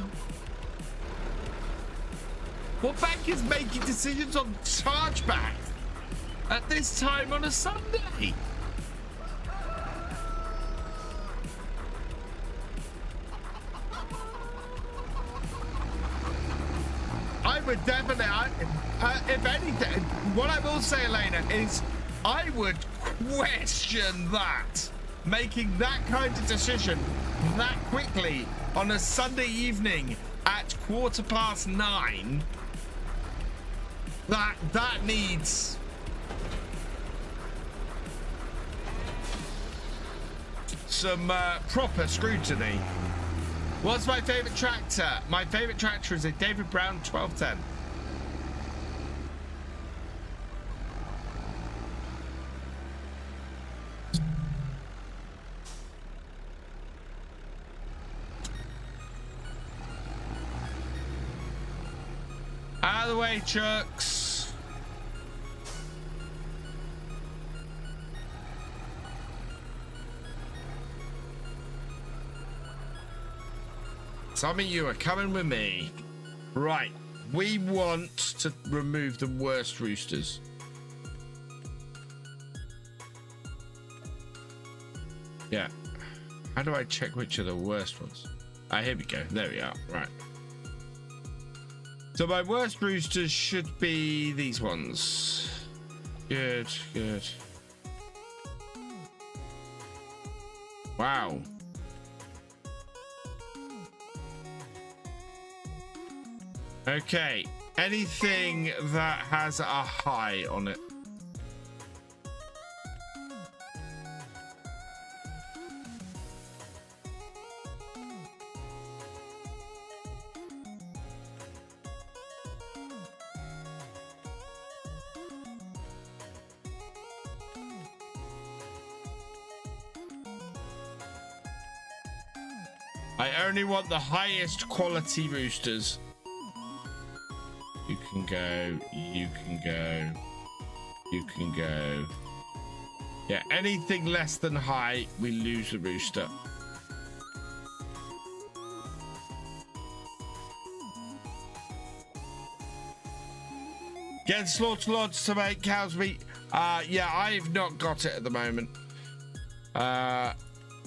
Speaker 1: What bank is making decisions on chargeback at this time on a Sunday? I would definitely, if anything, what I will say, Elena, is I would question that. Making that kind of decision that quickly on a Sunday evening at 9:15, that needs some proper scrutiny. What's my favorite tractor? My favorite tractor is a David Brown 1210. Out of the way, Chucks. Some of you are coming with me. Right, we want to remove the worst roosters. Yeah. How do I check which are the worst ones? Ah, here we go. There we are. Right. So my worst roosters should be these ones. Good, good. Wow. Okay, anything that has a high on it. I only want the highest quality roosters. You can go, you can go, you can go. Yeah, anything less than high, we lose the rooster. Get slaughter lords to make cow's meat. Yeah, I've not got it at the moment.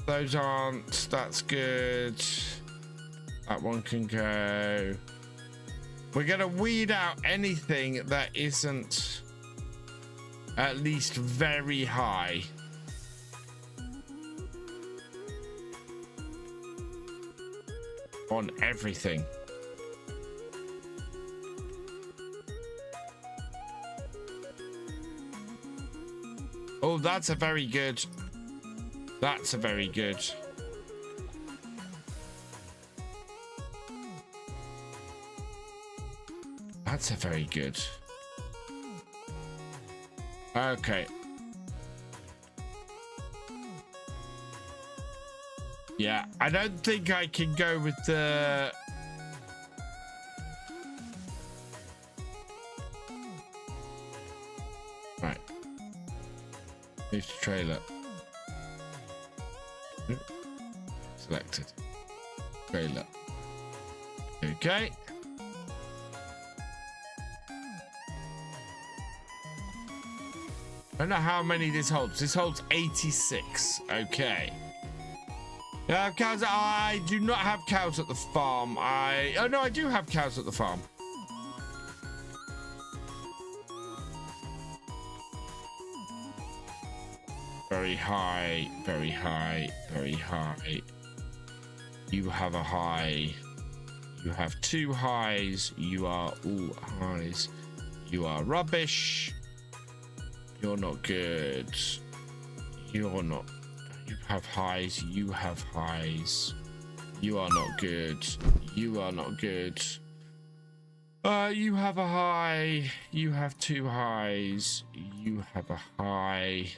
Speaker 1: Those aren't. That's good. That one can go. We're gonna weed out anything that isn't at least very high. On everything. Oh, that's a very good. That's a very good. That's a very good. Okay. Yeah, I don't think I can go with the... Right. Move to trailer. Selected. Trailer. Okay. I don't know how many this holds. This holds 86. Okay. Cows. I do not have cows at the farm. Oh no, I do have cows at the farm. Very high, very high, very high. You have a high. You have two highs. You are all highs. You are rubbish. You're not good. You're not. You have highs. You have highs. You are not good. You are not good. You have a high. You have two highs. You have a high.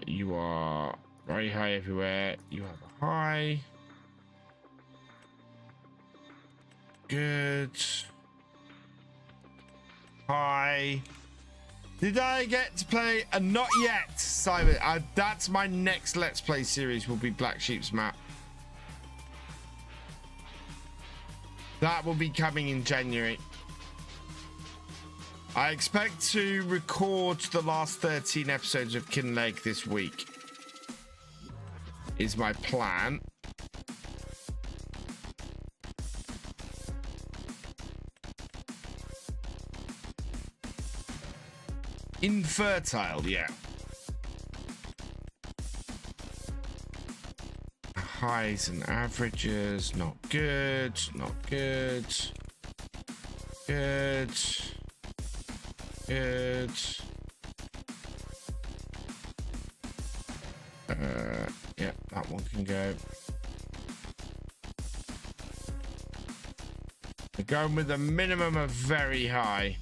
Speaker 1: You are very high everywhere. You have a high. Good. High. Did I get to play? Not yet, Simon. That's my next Let's Play series. Will be Black Sheep's map. That will be coming in January. I expect to record the last 13 episodes of Kinleg this week. Is my plan. Infertile, yeah. Highs and averages, not good, not good. Good. Good. Yeah, that one can go. We're going with a minimum of very high.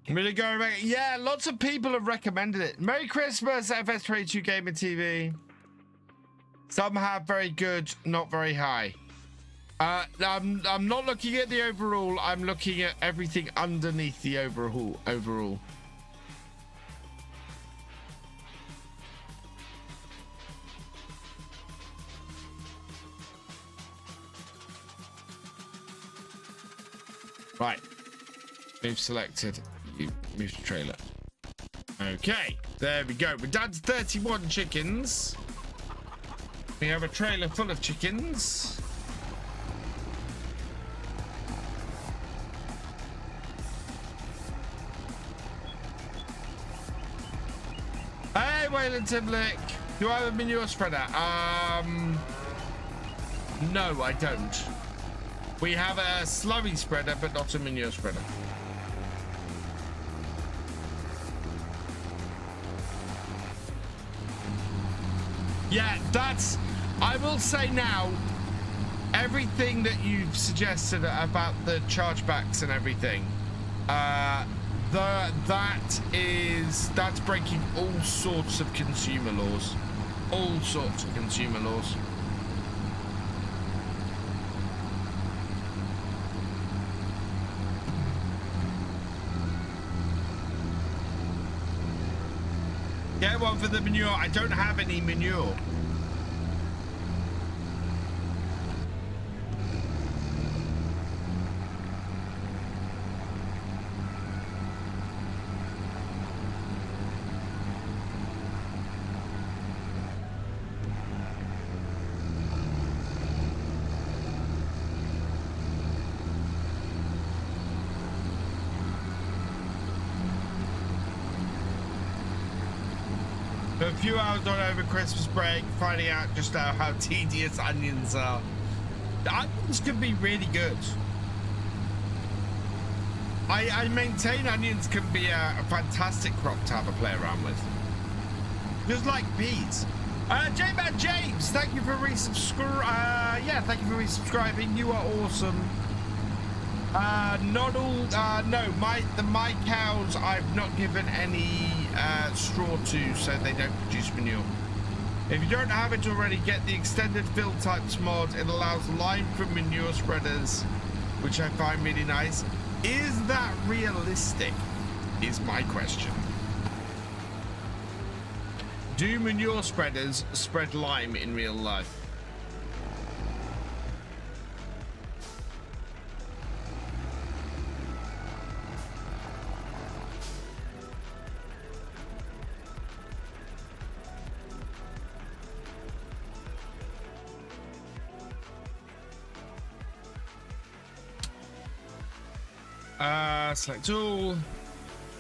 Speaker 1: Really going back. Yeah, lots of people have recommended it. Merry Christmas, FS25 Gaming TV. Some have very good, not very high. I'm not looking at the overall. I'm looking at everything underneath the overall. Right. Move selected. You move to trailer. Okay, there we go. We're down to 31 chickens. We have a trailer full of chickens. Hey, Wayland Timlick. Do I have a manure spreader? No, I don't. We have a slurry spreader, but not a manure spreader. Yeah, that's... I will say now, everything that you've suggested about the chargebacks and everything, That's breaking all sorts of consumer laws. All sorts of consumer laws. Get one for the manure. I don't have any manure. A few hours on over Christmas break, finding out just how tedious onions are. The onions can be really good. I maintain onions can be a fantastic crop to have a play around with. Just like peas. J-Man James, thank you for thank you for resubscribing. You are awesome. Not all, no, my cows I've not given any straw to, so they don't produce manure. If you don't have it already, get the extended fill types mod. It allows lime from manure spreaders, which I find really nice. Is that realistic? Is my question. Do manure spreaders spread lime in real life? Select all.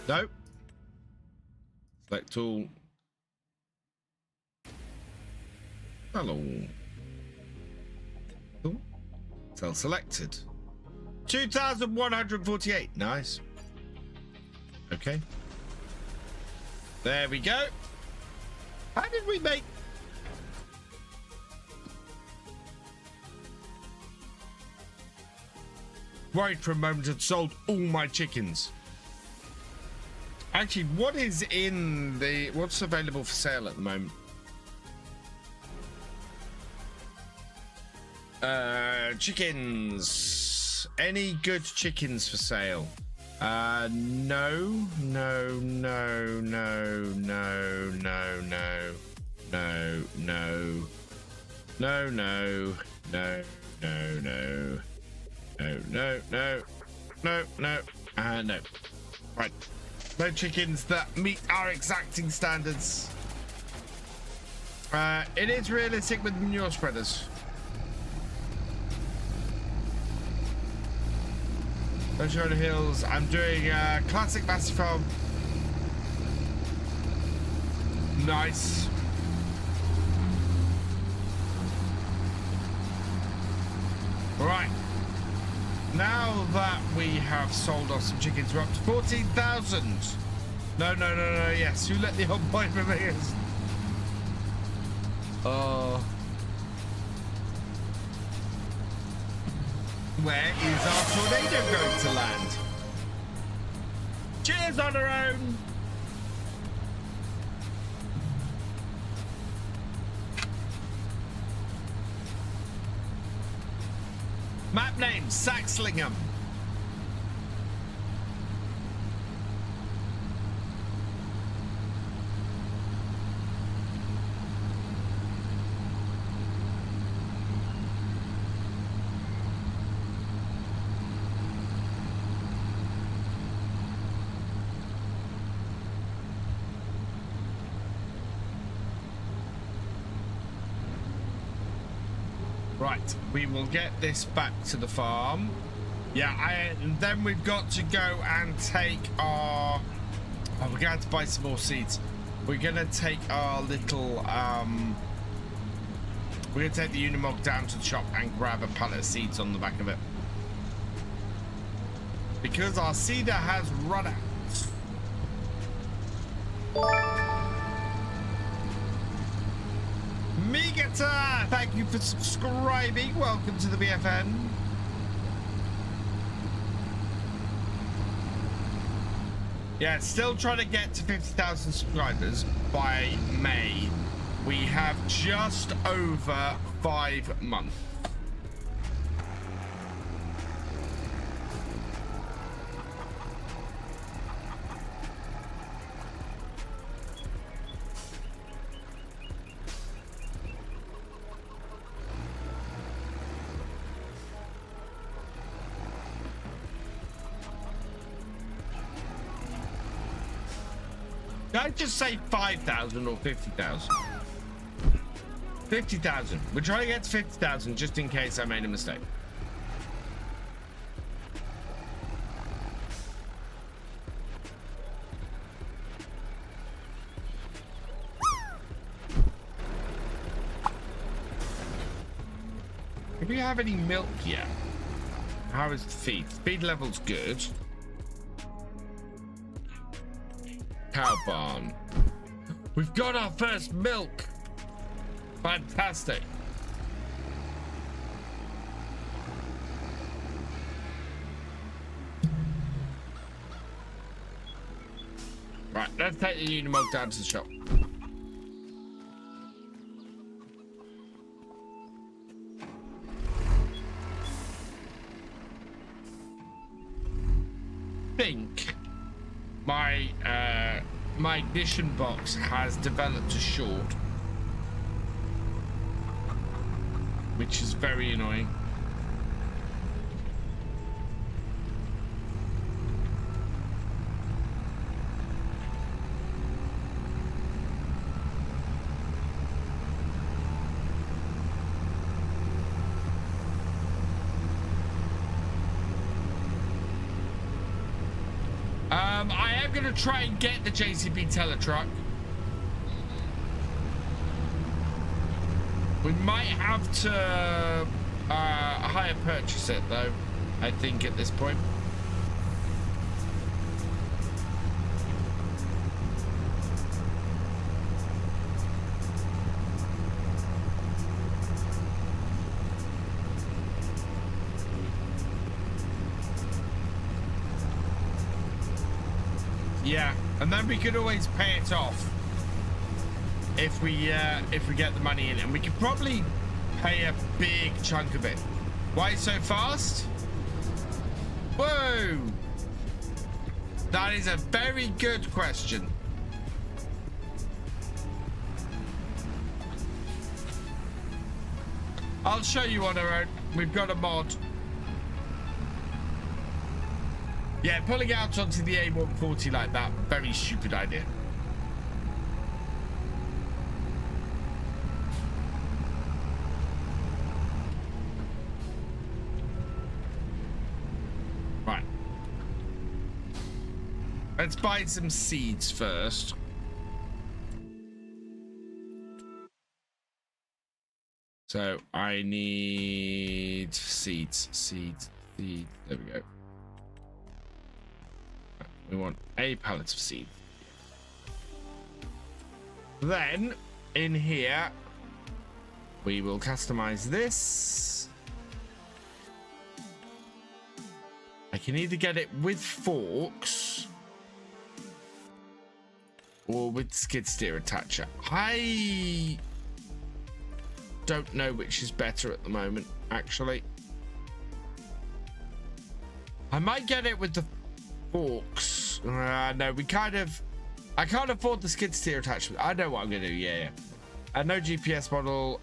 Speaker 1: No. Select all. Hello. Cool. Cell selected. 2,148. Nice. Okay. There we go. How did we make... Worried for a moment, had sold all my chickens. Actually, what is in the... What's available for sale at the moment? Chickens. Any good chickens for sale? No, no, no, no, no, no, no, no, no, no, no, no, no, no. No, no, no, no, no, no. Right. No chickens that meet our exacting standards. It is realistic with manure spreaders. Sunshine Hills. I'm doing classic massive farm. Nice. Right. Now that we have sold off some chickens, we're up to 14,000. No, no, no, no, yes. Who let the old boy for me? Where is our tornado going to land? Cheers on her own. Map name, Saxlingham. Right, we will get this back to the farm. Yeah, and then we've got to go and take our... Oh, we're going to have to buy some more seeds. We're going to take our little... We're going to take the Unimog down to the shop and grab a pallet of seeds on the back of it. Because our seeder has run out. Migata, thank you for subscribing. Welcome to the BFN. Yeah, still trying to get to 50,000 subscribers by May. We have just over 5 months. Did I just say 5,000 or 50,000? 50,000. We're trying to get to 50,000 just in case I made a mistake. Do we have any milk yet? How is the feed? Feed level's good. Cow barn. We've got our first milk. Fantastic. Right, let's take the Unimog down to the shop. Think my ignition box has developed a short, which is very annoying. I am going to try and get the JCB Teletruck. We might have to hire purchase it though, I think at this point. Yeah, and then we could always pay it off if we get the money in, and we could probably pay a big chunk of it. Why so fast? Whoa! That is a very good question. I'll show you on our own. We've got a mod. Yeah, pulling out onto the A140 like that, very stupid idea. Right. Let's buy some seeds first. So I need seeds. There we go. We want a pallet of seed. Then in here we will customize this. I can either get it with forks or with skid steer attacher. I don't know which is better at the moment, actually. I might get it with the forks. No, I can't afford the skid steer attachment. I know what I'm gonna do. Yeah. No GPS model.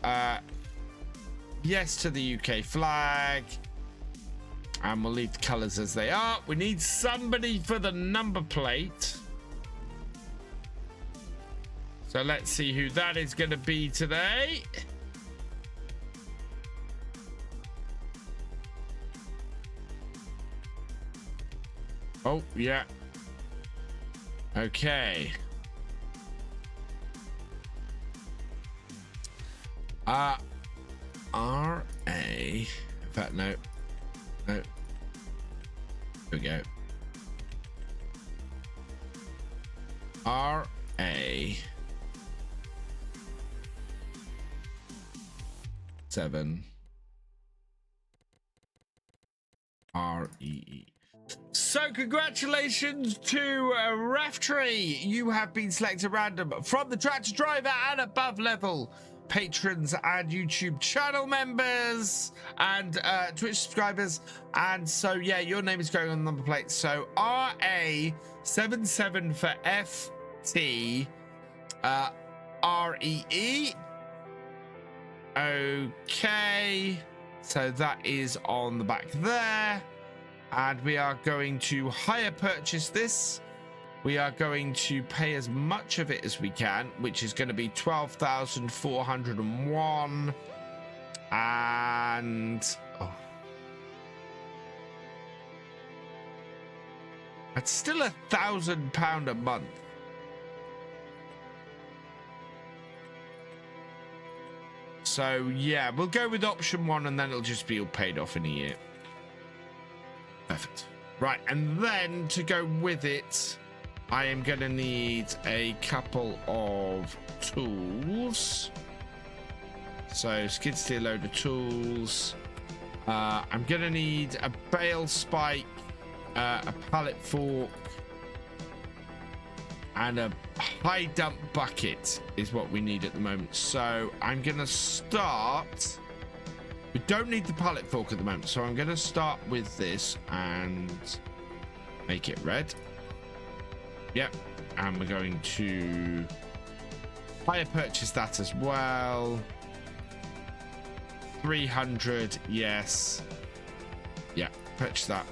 Speaker 1: Yes to the UK flag, and we'll leave the colors as they are. We need somebody for the number plate, so let's see who that is going to be today. Oh, yeah. Okay. RA. In fact, no. No. Here we go. RA. Seven. REE. So congratulations to Raftree. You have been selected random from the tractor driver and above level patrons and YouTube channel members and Twitch subscribers. And so, yeah, your name is going on the number plate. So RA77 for FT REE. Okay. So that is on the back there. And we are going to hire purchase this. We are going to pay as much of it as we can, which is going to be 12,401. And that's still £1,000 a month. So yeah, we'll go with option 1, and then it'll just be all paid off in a year. Perfect. Right, and then to go with it, I am going to need a couple of tools. So skid steer loader tools. I'm going to need a bale spike, a pallet fork, and a high dump bucket is what we need at the moment. So I'm going to start. We don't need the pallet fork at the moment, so I'm going to start with this and make it red. Yep, and we're going to hire purchase that as well. 300, yes. Yeah, purchase that.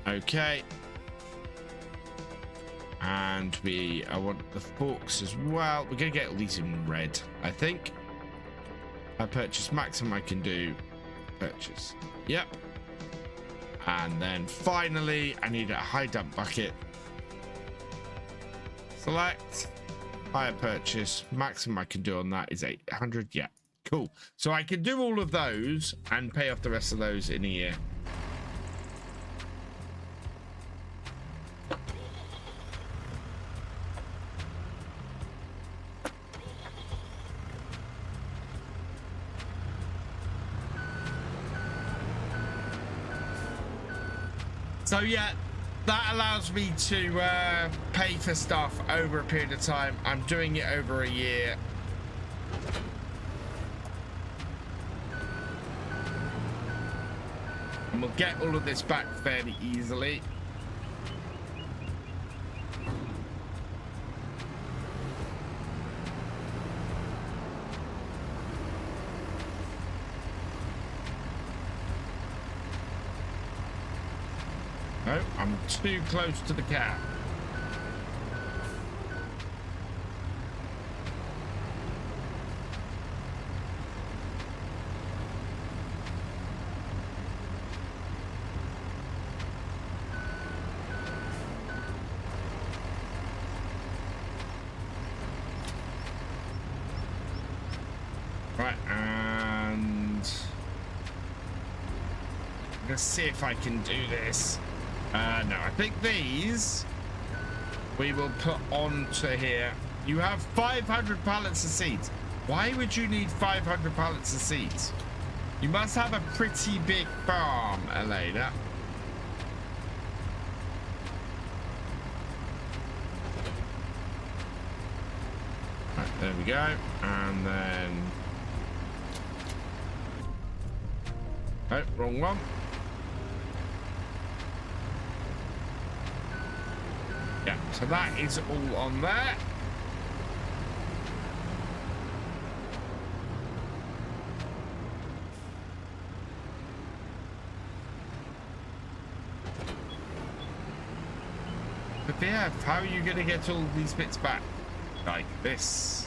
Speaker 1: Okay. And I want the forks as well. We're going to get all these in red, I think. I purchase maximum I can do. Purchase. Yep. And then finally, I need a high dump bucket. Select. Higher purchase. Maximum I can do on that is 800. Yeah. Cool. So I can do all of those and pay off the rest of those in a year. So yeah, that allows me to pay for stuff over a period of time. I'm doing it over a year. And we'll get all of this back fairly easily. No, I'm too close to the cat. Right, and let's see if I can do this. No, I think these we will put onto here. You have 500 pallets of seeds. Why would you need 500 pallets of seeds? You must have a pretty big farm, Elena. Right, there we go. And then... oh, wrong one. Yeah, so that is all on there. But yeah, how are you going to get all these bits back? Like this.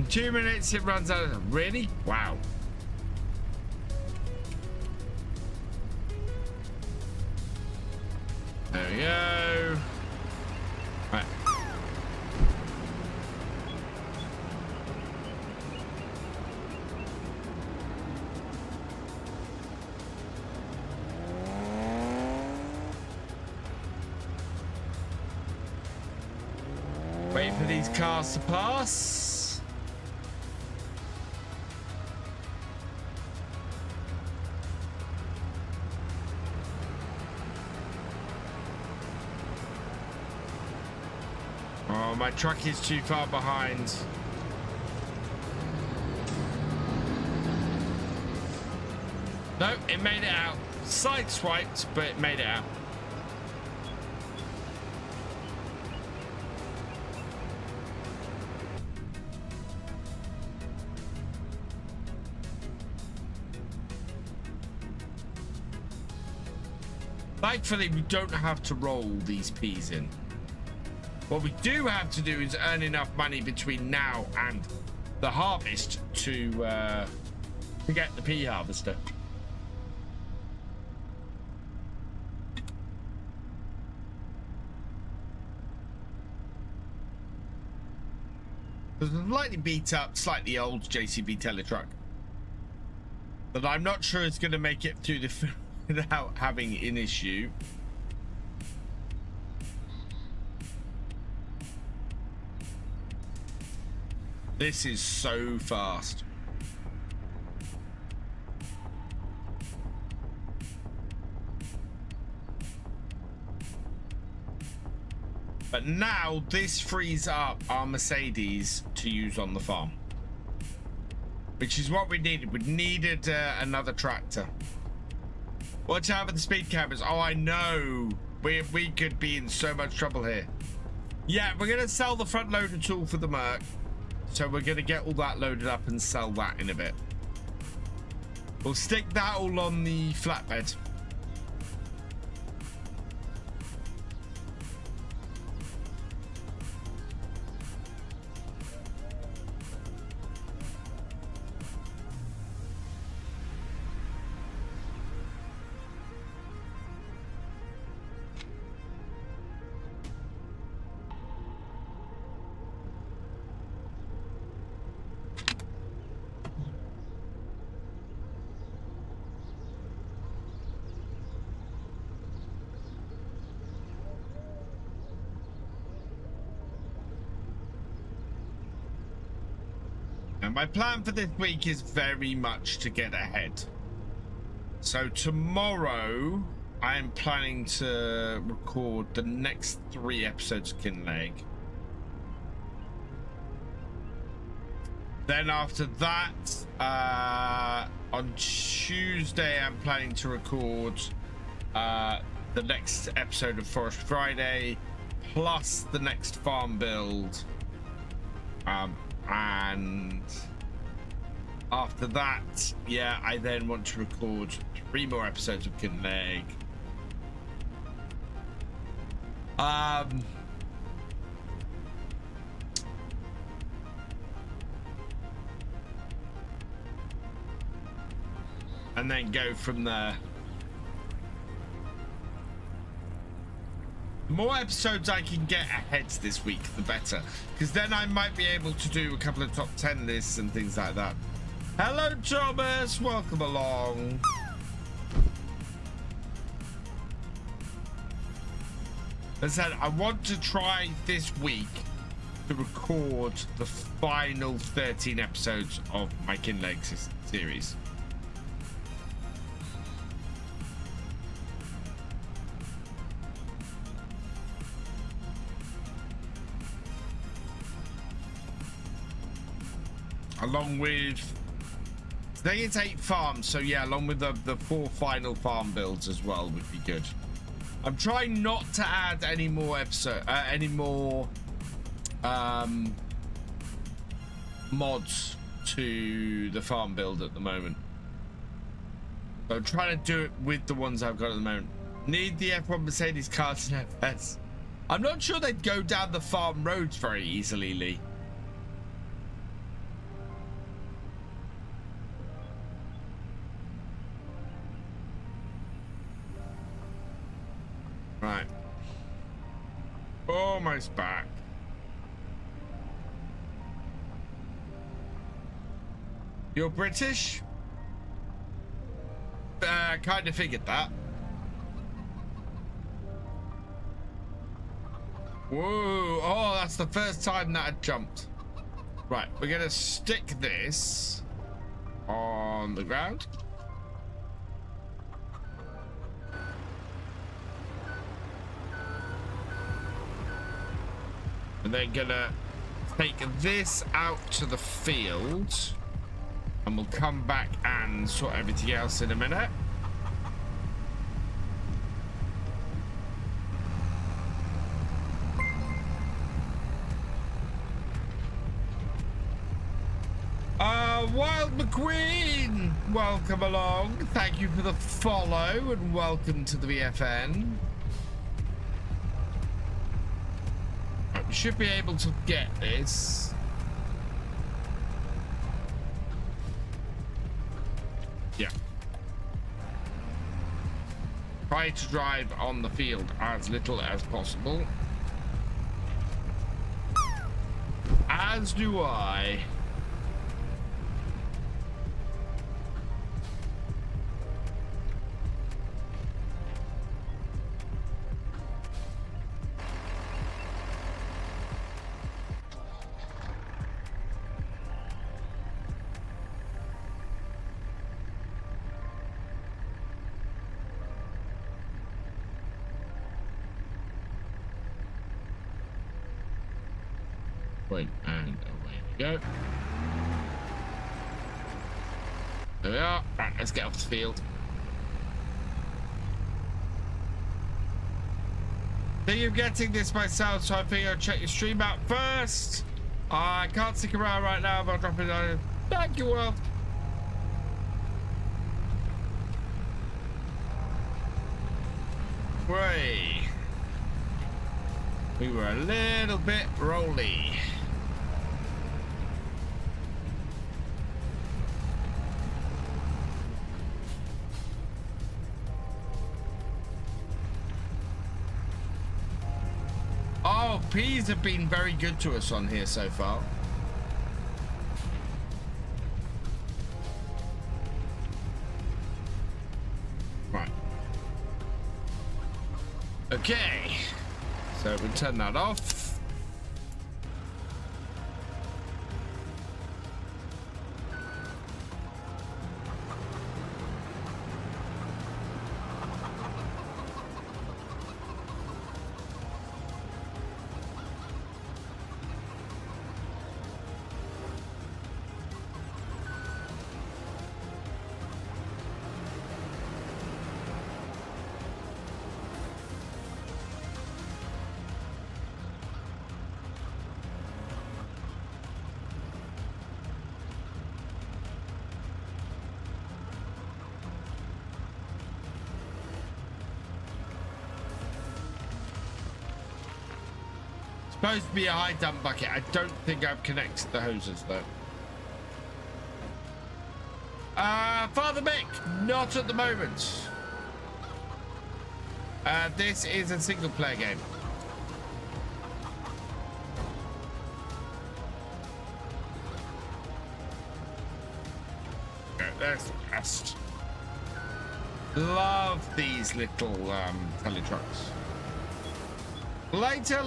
Speaker 1: 2 minutes it runs out. Really? Wow. There we go. Right. Wait for these cars to pass. Oh, my truck is too far behind. No, it made it out. Sideswiped, but it made it out. Thankfully, we don't have to roll these peas in. What we do have to do is earn enough money between now and the harvest to get the pea harvester. There's a slightly beat up, slightly old JCB Teletruck that I'm not sure is going to make it through the without having an issue. This is so fast. But now this frees up our Mercedes to use on the farm, which is what we needed. We needed another tractor. Watch out for the speed cameras. Oh, I know. We could be in so much trouble here. Yeah, we're going to sell the front loader tool for the Merc. So we're going to get all that loaded up and sell that in a bit. We'll stick that all on the flatbed. And my plan for this week is very much to get ahead. So tomorrow I am planning to record the next 3 episodes of Kinleg. Then after that, on Tuesday I'm planning to record the next episode of Forest Friday, plus the next farm build. And after that, yeah, I then want to record 3 more episodes of Kinleg. And then go from there. The more episodes I can get ahead this week, the better. Because then I might be able to do a couple of top 10 lists and things like that. Hello, Thomas. Welcome along. As I said, I want to try this week to record the final 13 episodes of my Kinleg series. Along with, I think it's 8 farms, so yeah, along with the 4 final farm builds as well would be good. I'm trying not to add any more mods to the farm build at the moment. So I'm trying to do it with the ones I've got at the moment. Need the F1 Mercedes cars in FS. I'm not sure they'd go down the farm roads very easily, Lee. Right. Almost back. You're British? Kind of figured that. Whoa. Oh, that's the first time that had jumped. Right, we're going to stick this on the ground. And then gonna take this out to the field, and we'll come back and sort everything else in a minute. Wild McQueen, welcome along. Thank you for the follow and welcome to the VFN. We should be able to get this. Yeah. Try to drive on the field as little as possible. As do I. And away we go. There we are. Right, let's get off the field. Thinking of getting this myself, so I figure I'll check your stream out first. I can't stick around right now, but I'll drop it on. Thank you, world. Way. We were a little bit rolly. Oh, peas have been very good to us on here so far. Right. Okay. So we turn that off. Supposed to be a high dump bucket. I don't think I've connected the hoses though. Father Mick, not at the moment. This is a single player game. Okay, there's the rest. Love these little tele trucks. Later.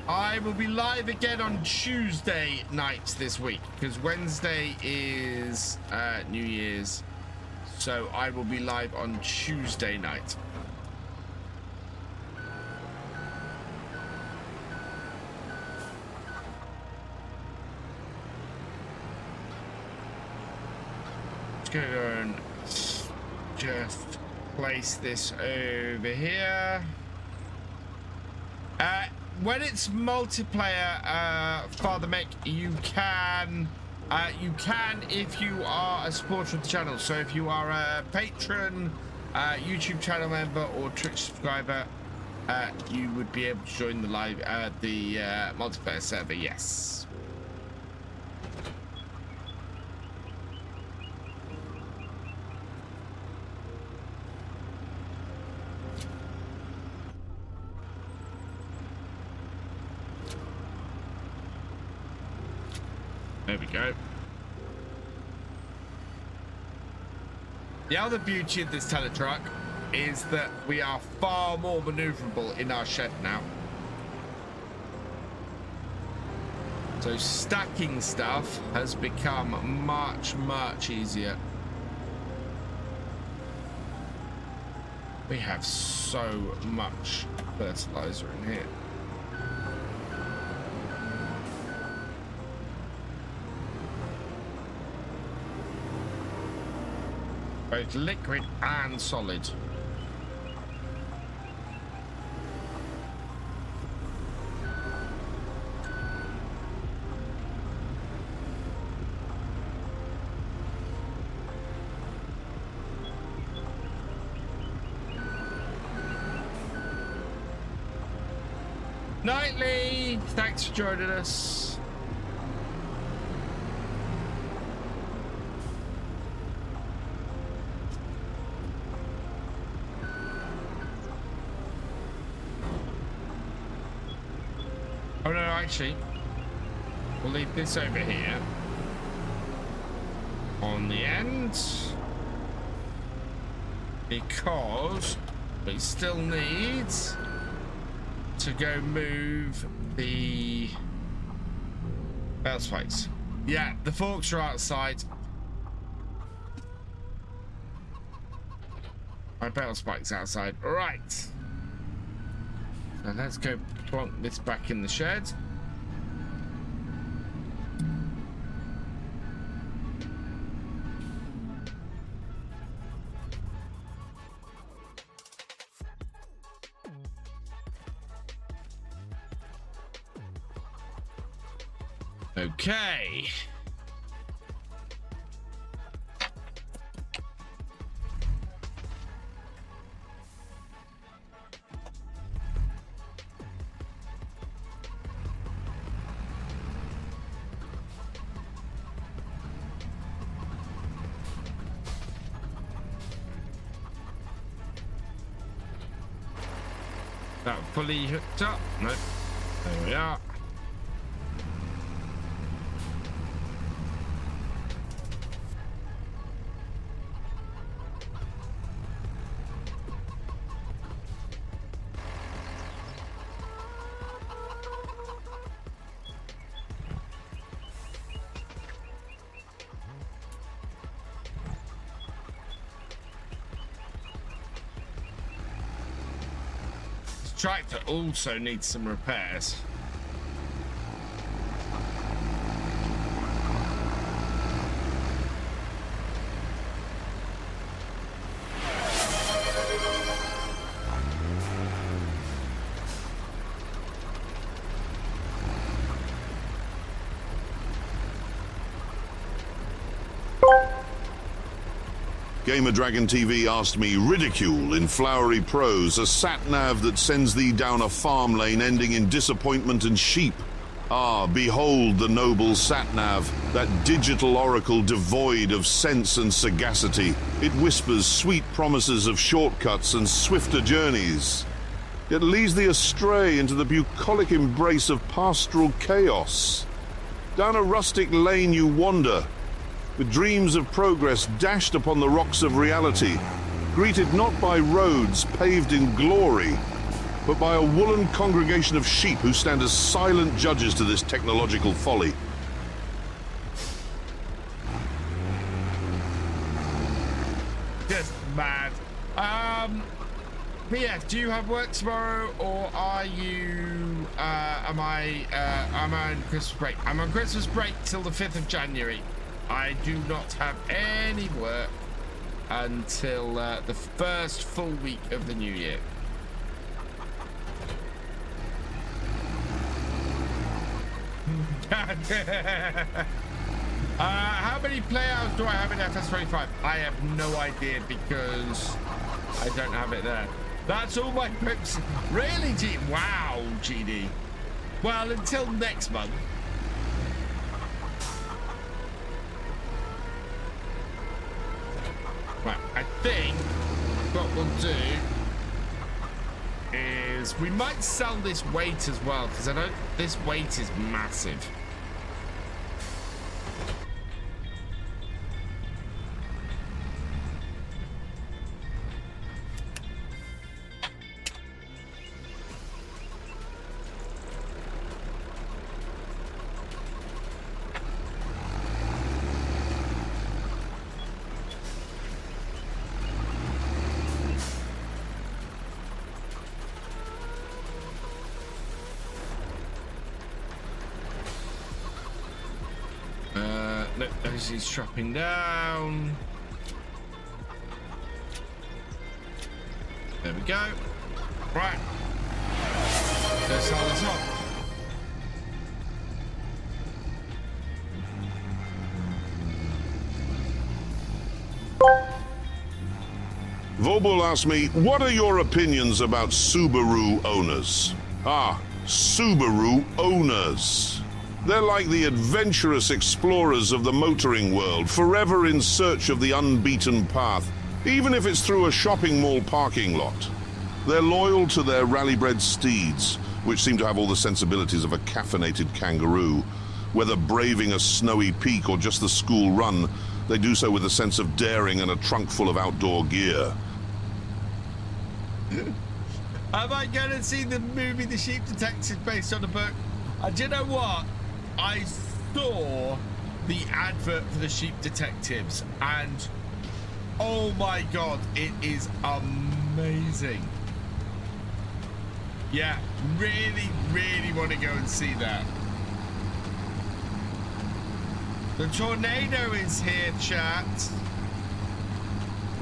Speaker 1: I will be live again on Tuesday night this week because Wednesday is New Year's, so I will be live on Tuesday night. Just gonna go and just place this over here. When it's multiplayer, Father Mick, you can if you are a supporter of the channel. So if you are a patron, YouTube channel member, or Twitch subscriber, you would be able to join the live the multiplayer server. Yes. There we go. The other beauty of this teletruck is that we are far more maneuverable in our shed now. So stacking stuff has become much, much easier. We have so much fertilizer in here. Both liquid and solid. Nightly, thanks for joining us. Oh no, actually, we'll leave this over here on the end because we still need to go move the bale spikes. Yeah, the forks are outside. My bale spikes outside. All right. Now let's go plonk this back in the shed. Okay. That fully hooked up? No. There we are. Tractor also needs some repairs.
Speaker 2: Gamer Dragon TV asked me, ridicule in flowery prose a sat-nav that sends thee down a farm lane ending in disappointment and sheep. Ah, behold the noble sat-nav, that digital oracle devoid of sense and sagacity. It whispers sweet promises of shortcuts and swifter journeys, yet leads thee astray into the bucolic embrace of pastoral chaos. Down a rustic lane you wander, with dreams of progress dashed upon the rocks of reality, greeted not by roads paved in glory, but by a woolen congregation of sheep who stand as silent judges to this technological folly.
Speaker 1: Just mad. BF, do you have work tomorrow, or are you, am I on Christmas break? I'm on Christmas break till the 5th of January. I do not have any work until the first full week of the new year. How many play hours do I have in FS25? I have no idea because I don't have it there. That's all my clips. Really, G? Wow, GD. Well, until next month. Right, I think what we'll do is we might sell this weight as well, because I don't. This weight is massive. as he's dropping down. There we go. Right. Let's start this off.
Speaker 2: Vobul asked me, what are your opinions about Subaru owners? Ah, Subaru owners. They're like the adventurous explorers of the motoring world, forever in search of the unbeaten path, even if it's through a shopping mall parking lot. They're loyal to their rally-bred steeds, which seem to have all the sensibilities of a caffeinated kangaroo. Whether braving a snowy peak or just the school run, they do so with a sense of daring and a trunk full of outdoor gear.
Speaker 1: Am I going to see the movie The Sheep Detective based on a book? Do you know what? I saw the advert for The Sheep Detectives and oh my god, it is amazing. Yeah, really, really want to go and see that. The tornado is here, chat.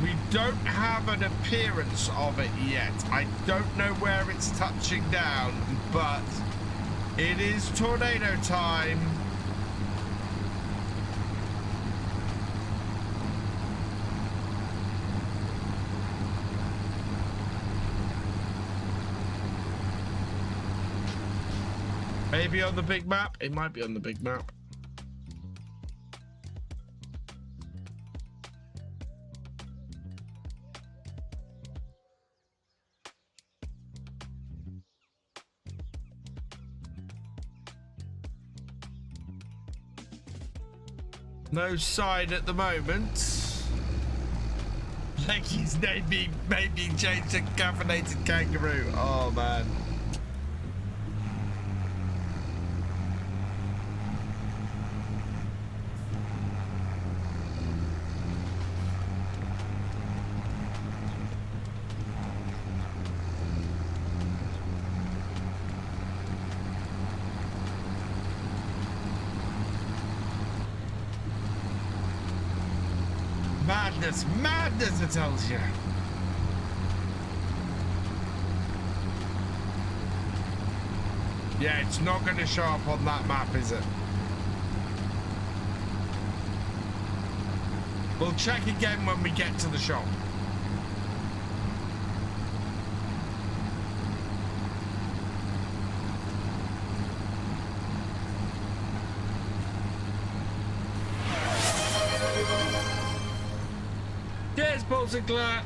Speaker 1: We don't have an appearance of it yet. I don't know where it's touching down, but it is tornado time. Maybe on the big map? It might be on the big map. No sign at the moment. Leggy's name maybe changed to caffeinated kangaroo. Oh man. Madness, madness, it tells you. Yeah, it's not going to show up on that map, is it? We'll check again when we get to the shop. Cheers, Paul Sinclair.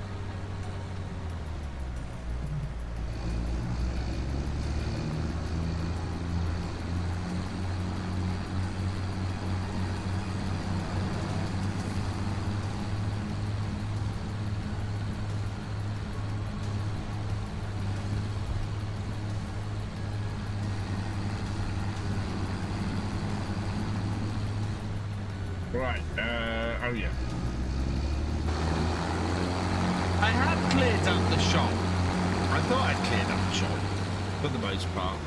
Speaker 1: Right, oh yeah. I had cleared up the shop. I thought I'd cleared up the shop, for the most part.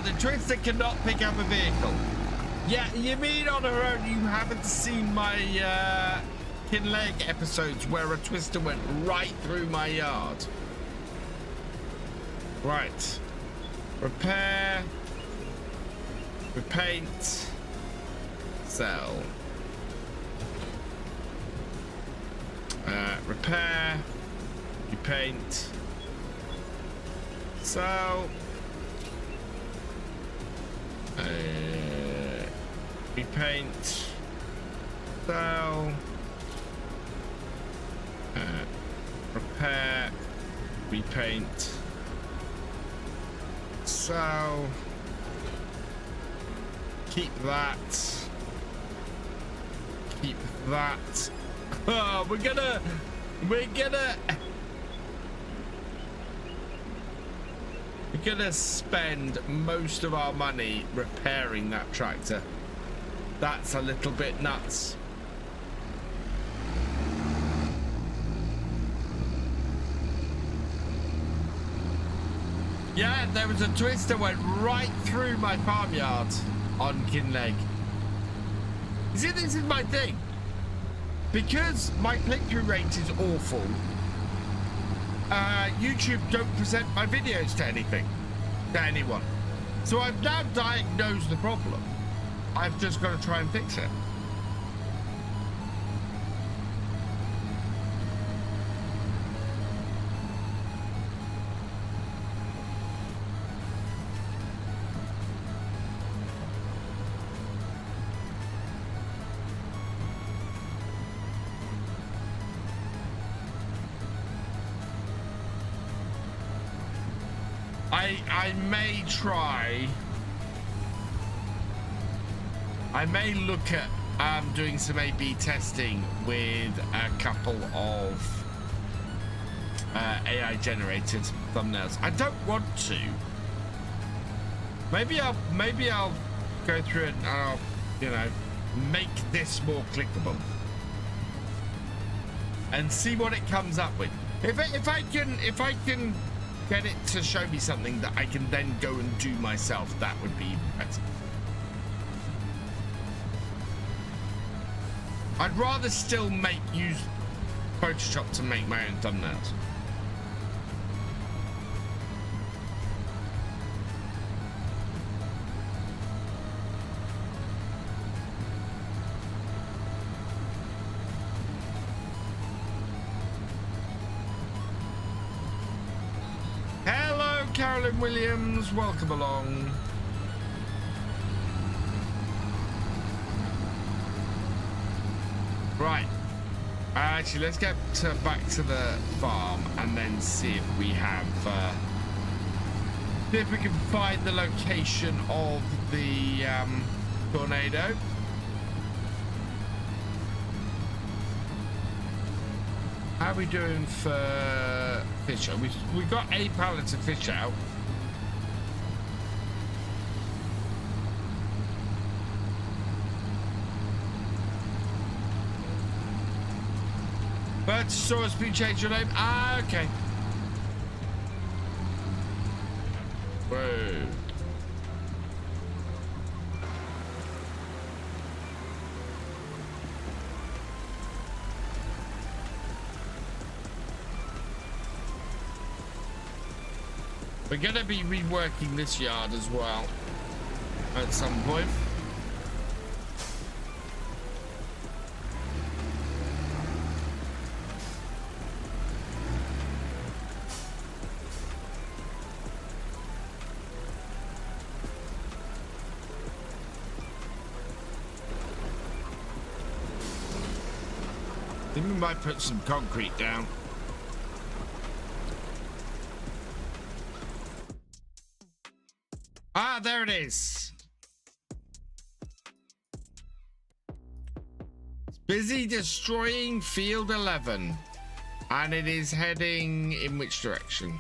Speaker 1: The Twister cannot pick up a vehicle. Yeah, you mean on her own you haven't seen my Kinleg episodes where a Twister went right through my yard? Right. Repair. Repaint. Sell. Repair. Repaint. Sell. Repaint. Sell. Repair. Repaint. So keep that. Keep that. Oh, we're gonna spend most of our money repairing that tractor. That's a little bit nuts. Yeah, there was a twist that went right through my farmyard on Kinleg. You see, this is my thing. Because my click-through rate is awful, YouTube don't present my videos to anyone. So I've now diagnosed the problem. I've just got to try and fix it. I may look at doing some A/B testing with a couple of AI generated thumbnails. I don't want to. Maybe I'll go through it and I'll, you know, make this more clickable and see what it comes up with. If I can get it to show me something that I can then go and do myself, that would be even better. I'd rather still use Photoshop to make my own thumbnails. Hello, Carolyn Williams. Welcome along. Right. Actually, let's get back to the farm and then see if we have, see if we can find the location of the tornado. How are we doing for fish? We got 8 pallets of fish out. But Sorace, you changed your name? Ah, okay. Whoa. We're gonna be reworking this yard as well at some point. I think we might put some concrete down. Ah, there it is. It's busy destroying field 11. And it is heading in which direction?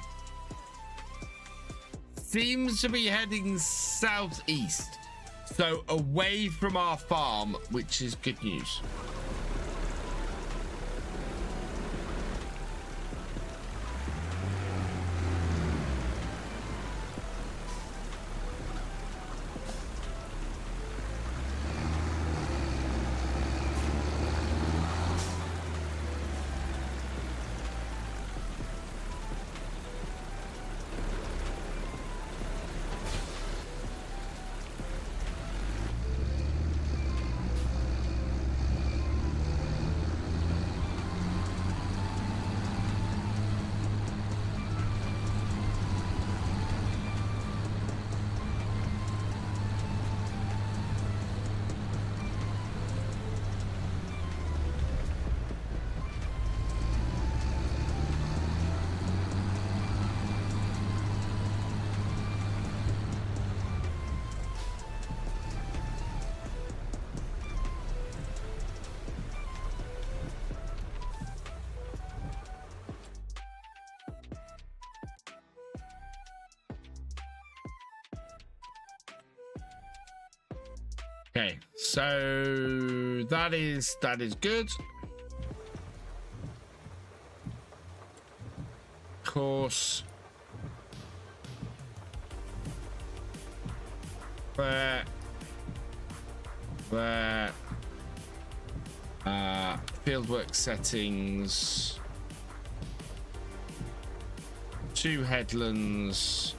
Speaker 1: Seems to be heading southeast. So away from our farm, which is good news. Okay, so that is good. Of course, Where fieldwork settings, 2 headlands,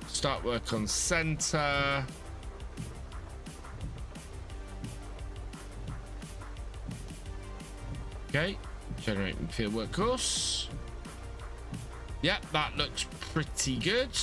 Speaker 1: start work on center. Okay, generating fieldwork course. Yep, that looks pretty good.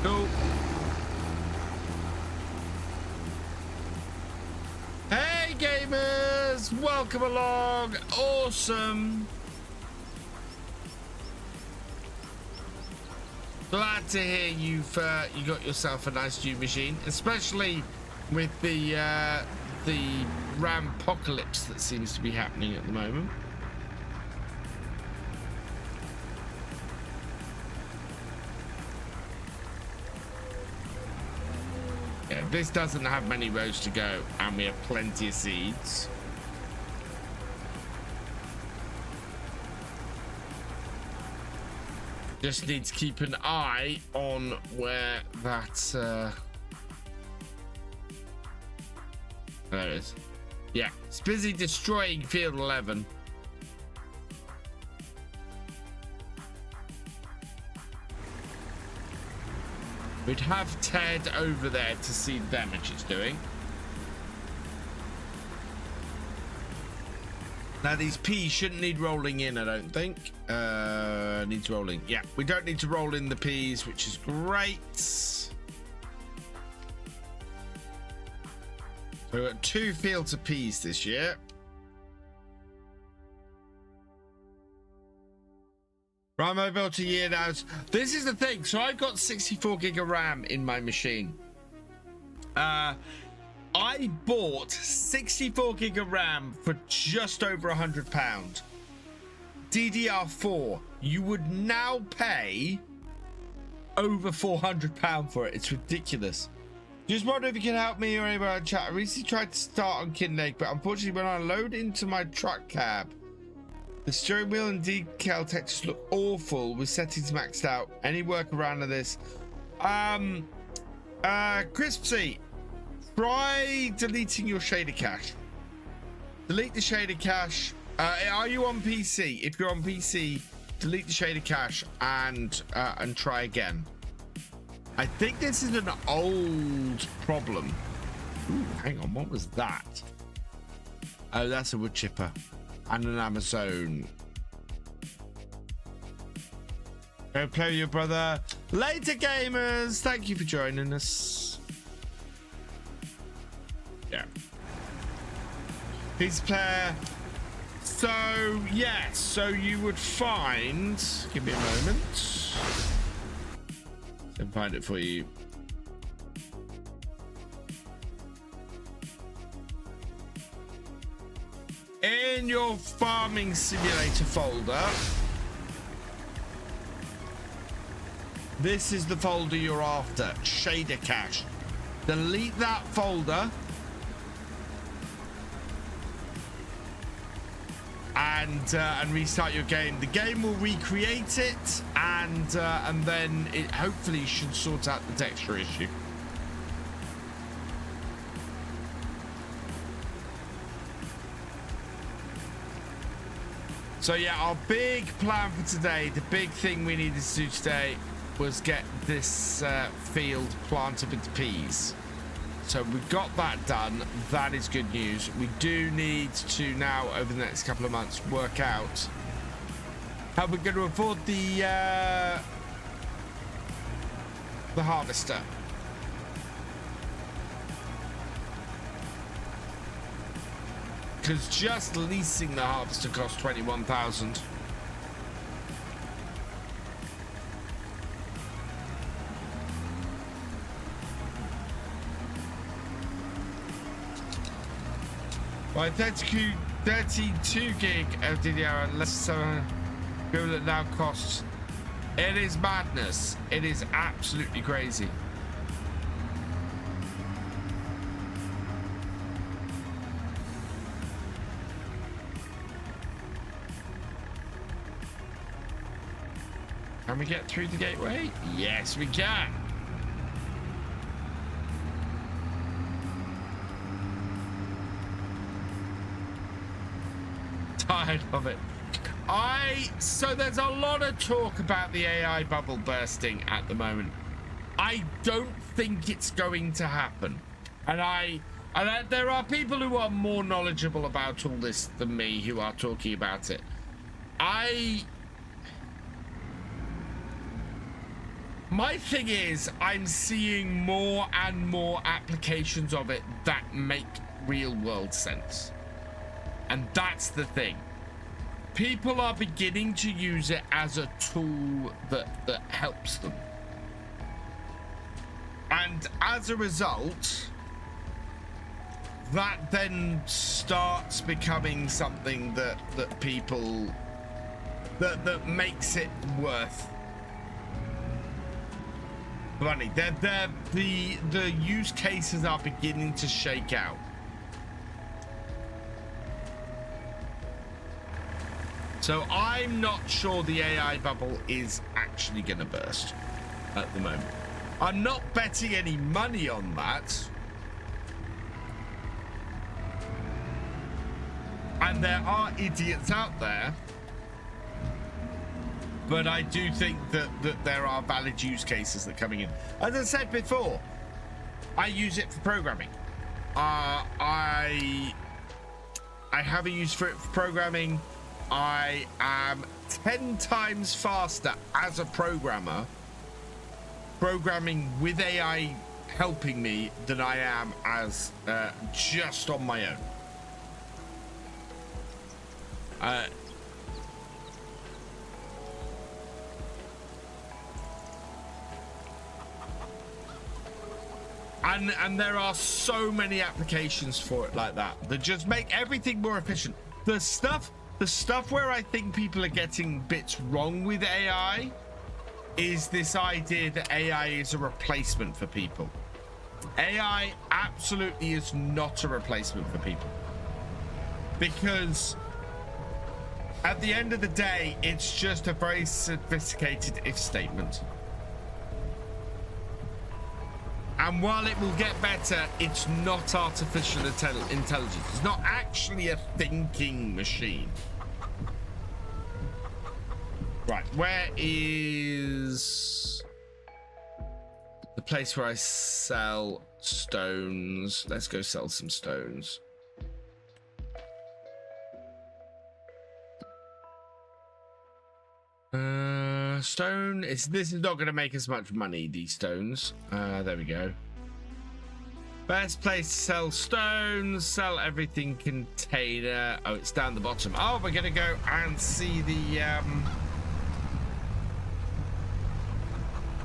Speaker 1: Cool. Hey gamers, welcome along. Awesome. Glad to hear you got yourself a nice new machine, especially with the RAM-pocalypse that seems to be happening at the moment. Yeah, this doesn't have many rows to go, and we have plenty of seeds. Just need to keep an eye on where that there it is. Yeah, it's busy destroying field 11. We'd have Ted over there to see the damage it's doing. Now these peas shouldn't need rolling in, I don't think. Needs rolling. Yeah, we don't need to roll in the peas, which is great. So we've got 2 fields of peas this year. RAM I built a year now. This is the thing. So I've got 64 gig of RAM in my machine. I bought 64 gig of RAM for just over £100. DDR4, you would now pay over £400 for it. It's ridiculous. Just wonder if you can help me or anyone in chat. I recently tried to start on KiwiMedic, but unfortunately when I load into my truck cab, the steering wheel and decal textures look awful with settings maxed out. Any workaround of this? Crispsy, try deleting your shader cache. Delete the shader cache. Are you on PC? If you're on PC, delete the shader cache and try again. I think this is an old problem. Ooh, hang on, what was that? Oh, that's a wood chipper and an Amazon. Go play with your brother. Later, gamers. Thank you for joining us. Yeah. Peace player. So, yes. So you would find... Give me a moment. I'll find it for you. In your farming simulator folder, this is the folder you're after, shader cache. Delete that folder and restart your game. The game will recreate it and then it hopefully should sort out the texture issue. So yeah, our big plan for today, the big thing we needed to do today was get this field planted with peas. So we got that done. That is good news. We do need to now, over the next couple of months, work out how we're going to afford the harvester. Because just leasing the harvester costs 21,000. Right, 32 gig of DDR and less Fuel now costs. It is madness. It is absolutely crazy. Can we get through the gateway? Yes, we can. Tired of it. So there's a lot of talk about the AI bubble bursting at the moment. I don't think it's going to happen. And there are people who are more knowledgeable about all this than me who are talking about it. My thing is, I'm seeing more and more applications of it that make real world sense. And that's the thing. People are beginning to use it as a tool that helps them. And as a result, that then starts becoming something that people that makes it worth money. The use cases are beginning to shake out. So I'm not sure the AI bubble is actually going to burst at the moment. I'm not betting any money on that. And there are idiots out there. But I do think that there are valid use cases that are coming in. As I said before, I use it for programming. I have a use for it for programming. I am 10 times faster as a programmer programming with AI helping me than I am as just on my own. And there are so many applications for it like that just make everything more efficient. The stuff where I think people are getting bits wrong with AI is this idea that AI is a replacement for people. AI absolutely is not a replacement for people. Because at the end of the day, it's just a very sophisticated if statement. And while it will get better, it's not artificial intelligence. It's not actually a thinking machine. Right, where is the place where I sell stones? Let's go sell some stones. Stone this is not going to make as much money, these stones. There we go. Best place to sell stones, sell everything container. Oh, it's down the bottom. Oh, we're gonna go and see the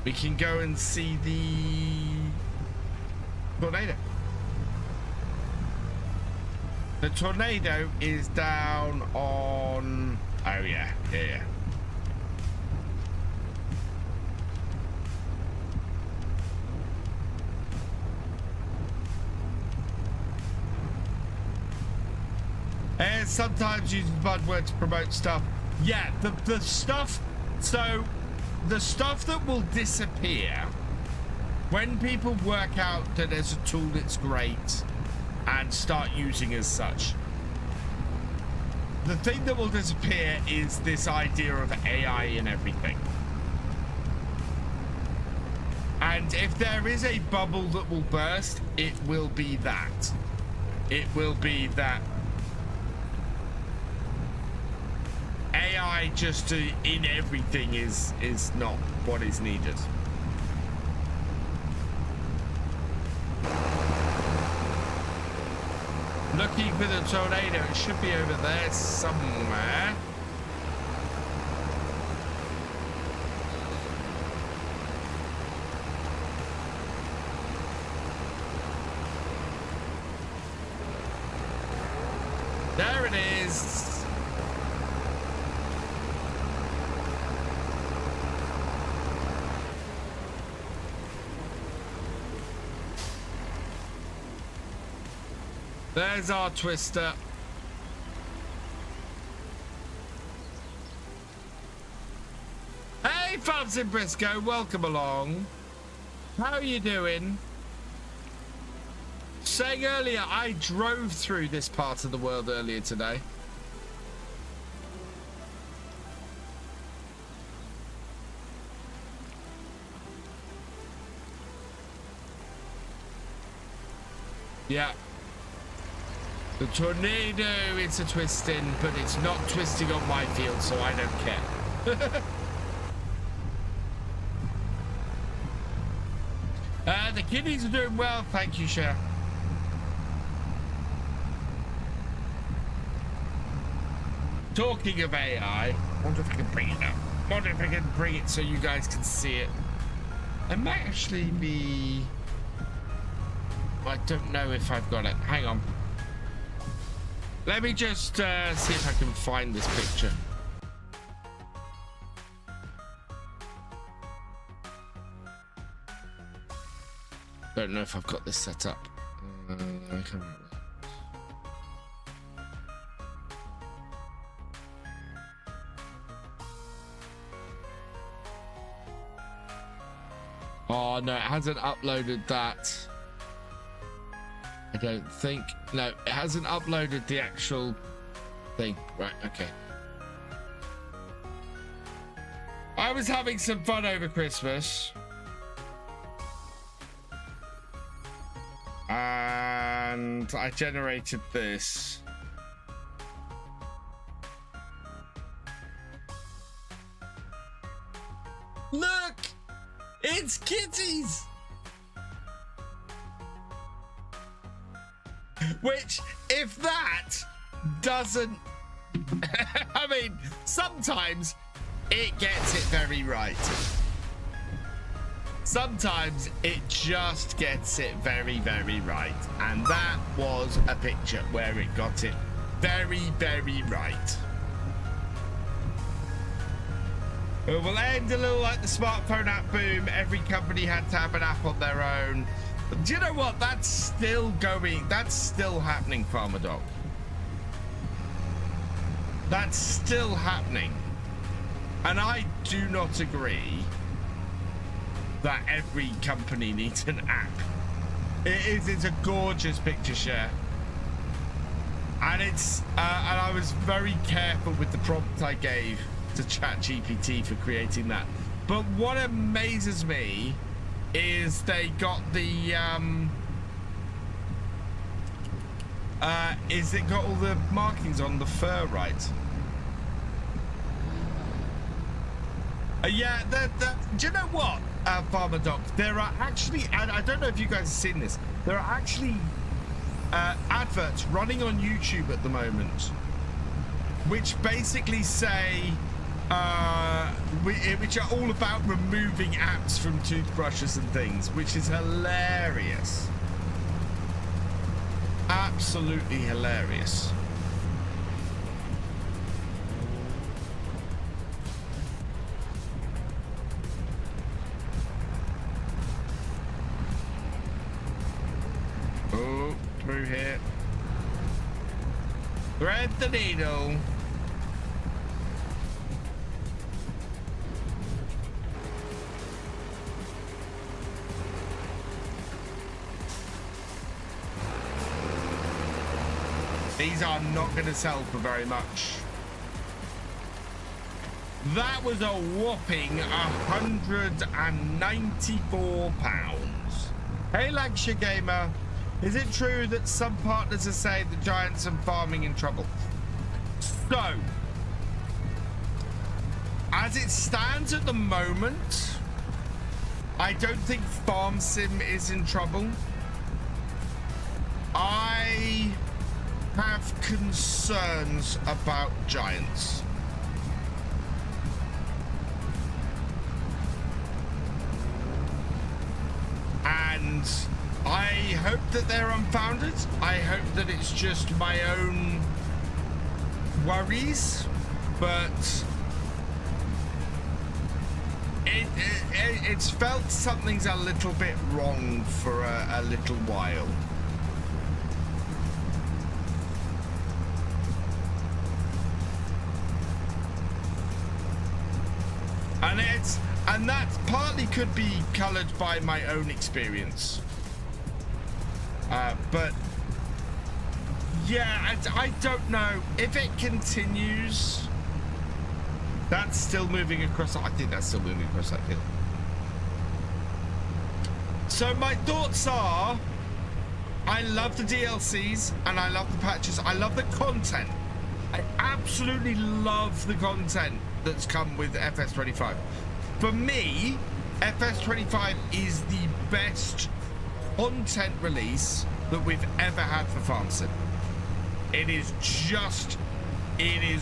Speaker 1: we can go and see the tornado. The tornado is down on, oh yeah. And sometimes using buzzwords to promote stuff. Yeah, the stuff. So the stuff that will disappear when people work out that there's a tool that's great and start using as such. The thing that will disappear is this idea of AI in everything. And if there is a bubble that will burst, it will be that. It will be that AI just in everything is not what is needed. Looking for the tornado, it should be over there somewhere. There it is. There's our twister. Hey, Fabs in Briscoe, welcome along. How are you doing? Saying earlier, I drove through this part of the world earlier today. Yeah. The tornado is a twisting, but it's not twisting on my field, so I don't care. The kiddies are doing well, thank you, Cher. Talking of AI, I wonder if I can bring it up. I wonder if I can bring it so you guys can see it. It might actually be... I don't know if I've got it. Hang on. Let me just see if I can find this picture. Don't know if I've got this set up. Oh no, it hasn't uploaded that. I don't think. No, it hasn't uploaded the actual thing. Right, okay. I was having some fun over Christmas. And I generated this. Look! It's kitties! Which, if that doesn't... I mean, sometimes it gets it very right. Sometimes it just gets it very, very right. And that was a picture where it got it very, very right. We'll end a little like the smartphone app boom. Every company had to have an app on their own. But do you know what? That's still going. That's still happening, Farmer Dog. That's still happening. And I do not agree that every company needs an app. It's a gorgeous picture share. And it's, and I was very careful with the prompt I gave to ChatGPT for creating that. But what amazes me is they got the, is it got all the markings on the fur right. Yeah, do you know what, Farmer Doc? There are actually, and I don't know if you guys have seen this, there are actually adverts running on YouTube at the moment, which basically say, which are all about removing apps from toothbrushes and things, which is hilarious. Absolutely hilarious. Oh, through here. Thread the needle. These are not going to sell for very much. That was a whopping £194. Hey, Lancashire Gamer. Is it true that some partners are saying the Giants are farming in trouble? So, as it stands at the moment, I don't think Farm Sim is in trouble. I have concerns about Giants. And I hope that they're unfounded. I hope that it's just my own worries, but it's felt something's a little bit wrong for a little while. And that partly could be colored by my own experience. But yeah, I don't know if it continues. That's still moving across. I think that's still moving across that hill. So my thoughts are, I love the DLCs and I love the patches. I love the content. I absolutely love the content that's come with FS25. For me, FS25 is the best content release that we've ever had for Farm Sim. It is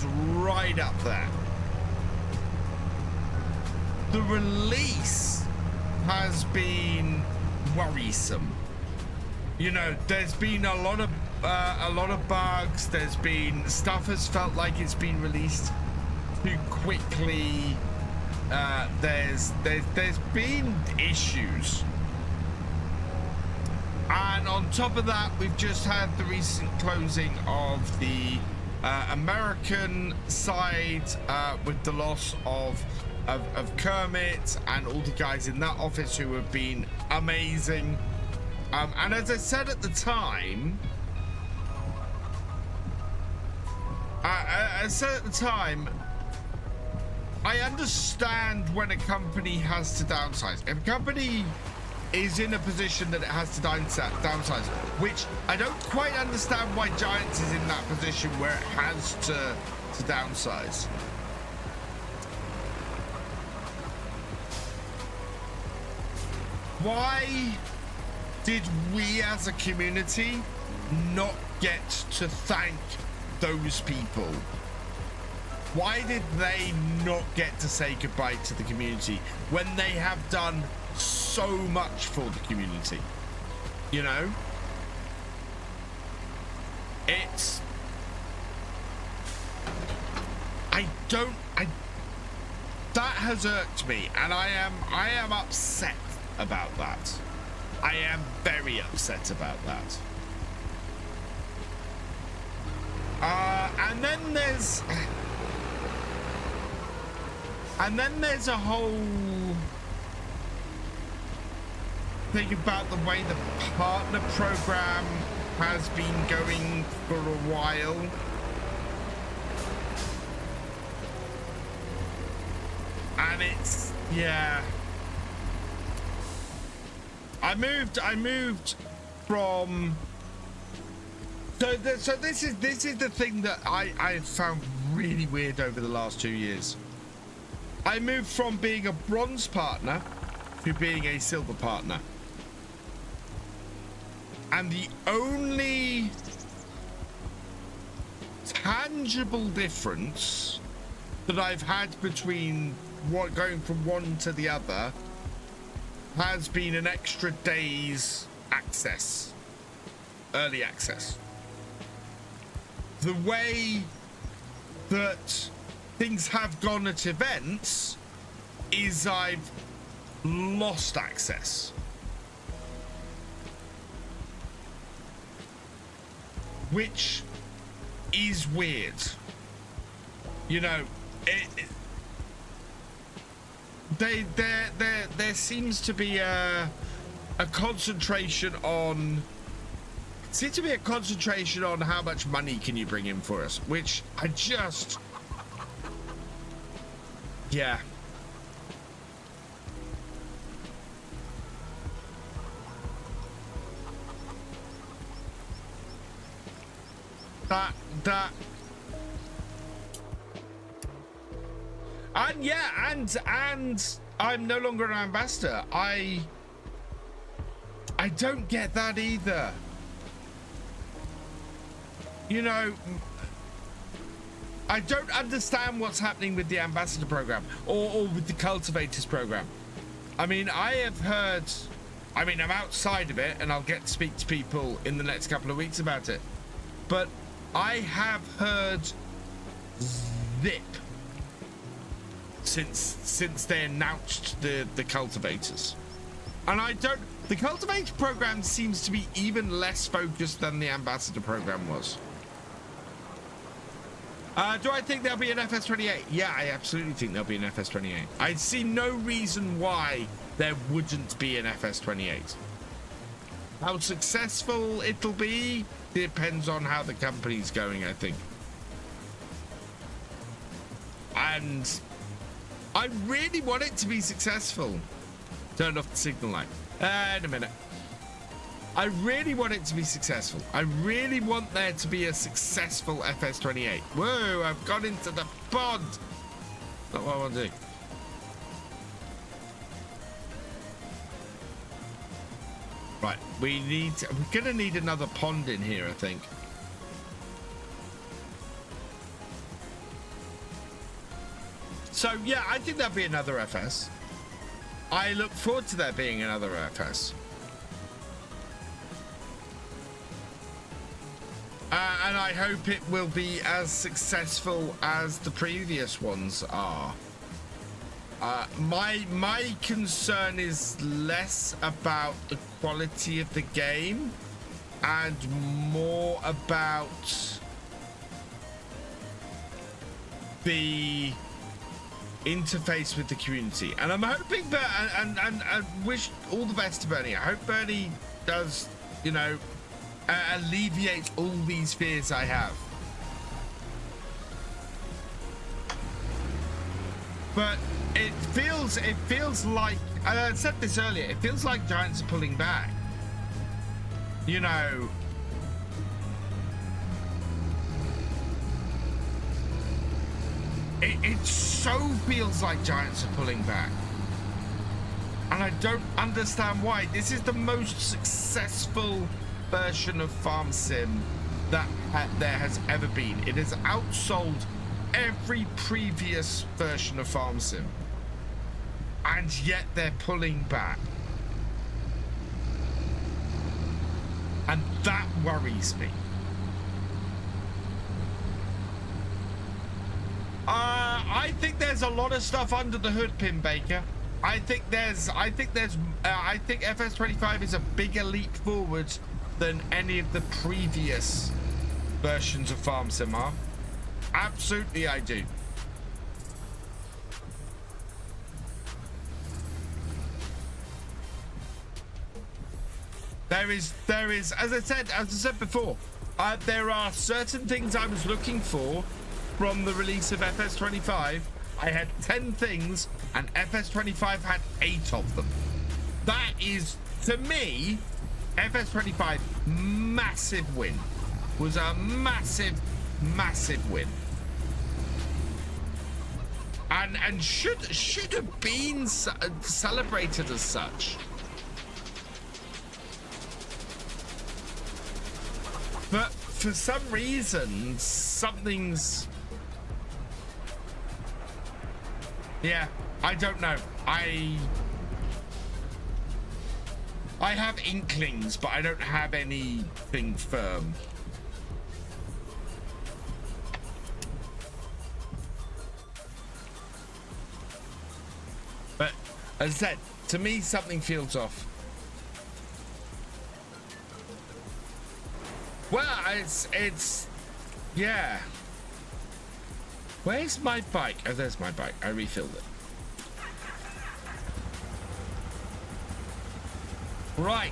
Speaker 1: right up there. The release has been worrisome. You know, there's been a lot of bugs. There's been stuff has felt like it's been released too quickly. There's been issues, and on top of that, we've just had the recent closing of the American side with the loss of Kermit and all the guys in that office who have been amazing. And as I said at the time, I understand when a company has to downsize. If a company is in a position that it has to downsize, which I don't quite understand why Giants is in that position where it has to downsize. Why did we as a community not get to thank those people? Why did they not get to say goodbye to the community when they have done so much for the community? You know, it's, that has irked me, and I am upset about that. I am very upset about that. And then there's a whole thing about the way the partner program has been going for a while. And it's, yeah. I moved from, so this is the thing that I found really weird over the last 2 years. I moved from being a bronze partner to being a silver partner. And the only tangible difference that I've had between going from one to the other has been an extra day's access, early access. The way that things have gone at events is I've lost access, which is weird. You know, there seems to be a concentration on how much money can you bring in for us, which I just, yeah. That and yeah, and I'm no longer an ambassador. I don't get that either. You know, I don't understand what's happening with the ambassador program or with the cultivators program. I mean, I have heard, I mean, I'm outside of it and I'll get to speak to people in the next couple of weeks about it, but I have heard zip since they announced the cultivators. And the cultivator program seems to be even less focused than the ambassador program was. Do I think there'll be an FS28? Yeah, I absolutely think there'll be an FS28. I see no reason why there wouldn't be an FS28. How successful it'll be depends on how the company's going, I think. And I really want it to be successful. Turn off the signal light. In a minute. I really want it to be successful. I really want there to be a successful FS28. Whoa, I've got into the pod. Not what I want to do. Right, we're gonna need another pond in here, I think. So yeah, I think there'll be another FS. I look forward to there being another FS. And I hope it will be as successful as the previous ones are. My concern is less about the quality of the game and more about the interface with the community. And I'm hoping that, and wish all the best to Bernie. I hope Bernie does, you know, alleviate all these fears I have. But it feels like, and I said this earlier, it feels like Giants are pulling back. You know, it so feels like Giants are pulling back. And I don't understand why. This is the most successful version of Farm Sim that there has ever been. It has outsold every previous version of Farm Sim, and yet they're pulling back, and that worries me. I think there's a lot of stuff under the hood, Pim Baker. I think FS25 is a bigger leap forward than any of the previous versions of Farm Sim are. Absolutely, I do. There is, as I said before, there are certain things I was looking for from the release of FS25. I had 10 things, and FS25 had 8 of them. That is, to me, FS25 massive win. Was a massive win. And should have been celebrated as such. But for some reason, something's... Yeah, I don't know. I have inklings, but I don't have anything firm. But as I said, to me, something feels off. Well, it's yeah. Where's my bike? Oh, there's my bike. I refilled it. Right.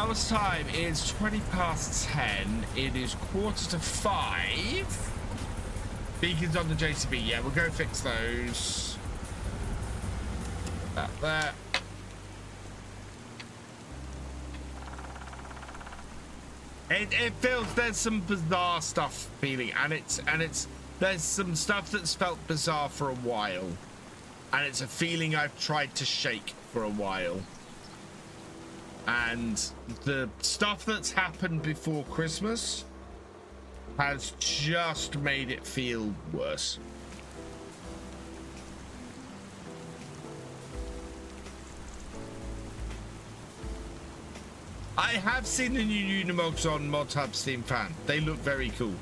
Speaker 1: What's the time? It's 20 past 10. It is 4:45. Beacons on the JCB. Yeah, we'll go fix those. That there. It feels there's some bizarre stuff feeling, and there's some stuff that's felt bizarre for a while, and it's a feeling I've tried to shake for a while. And the stuff that's happened before Christmas has just made it feel worse. I have seen the new Unimogs on Mod Hub Steam Fan. They look very cool.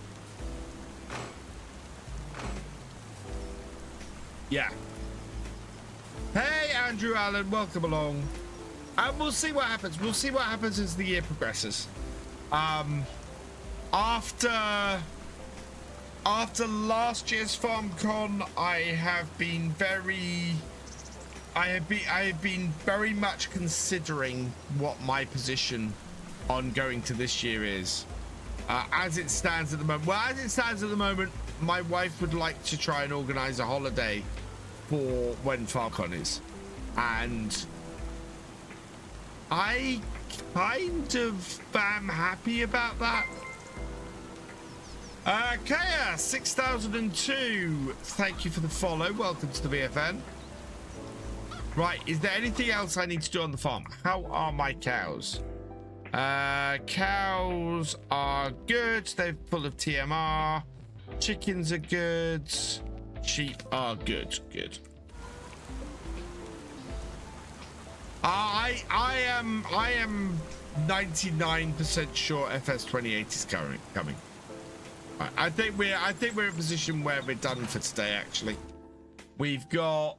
Speaker 1: Yeah. Hey, Andrew Allen, welcome along. And we'll see what happens. We'll see what happens as the year progresses. After after last year's FarmCon, I have been very much considering what my position on going to this year is. As it stands at the moment, my wife would like to try and organize a holiday for when FarmCon is, and I kind of am happy about that. Kaya 6002, thank you for the follow. Welcome to the VFN. Right, is there anything else I need to do on the farm? How are my cows? Cows are good. They're full of TMR. Chickens are good. Sheep are good. Good. I am 99% sure FS28 is coming. I think we're in a position where we're done for today. Actually, we've got.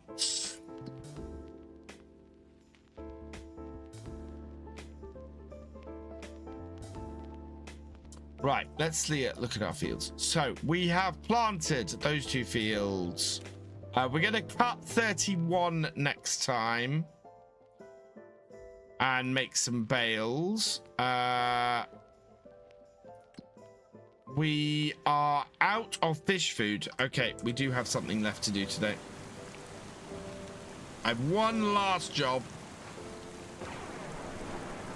Speaker 1: Right, let's look at our fields. So we have planted those 2 fields. We're going to cut 31 next time and make some bales. We are out of fish food. Okay, we do have something left to do today. I have one last job.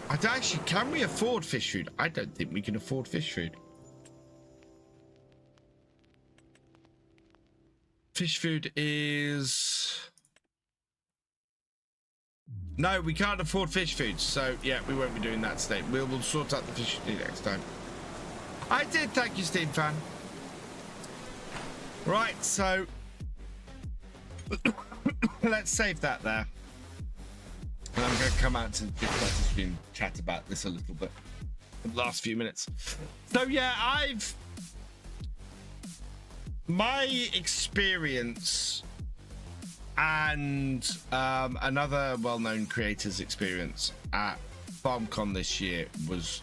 Speaker 1: Actually, can we afford fish food? I don't think we can afford fish food. Fish food is... No, we can't afford fish food. So, yeah, we won't be doing that today. We'll sort out the fish food next time. I did, thank you, Steam fan. Right, so... let's save that there. And I'm going to come out to Discord stream, chat about this a little bit in the last few minutes. So yeah, my experience and another well-known creator's experience at FarmCon this year was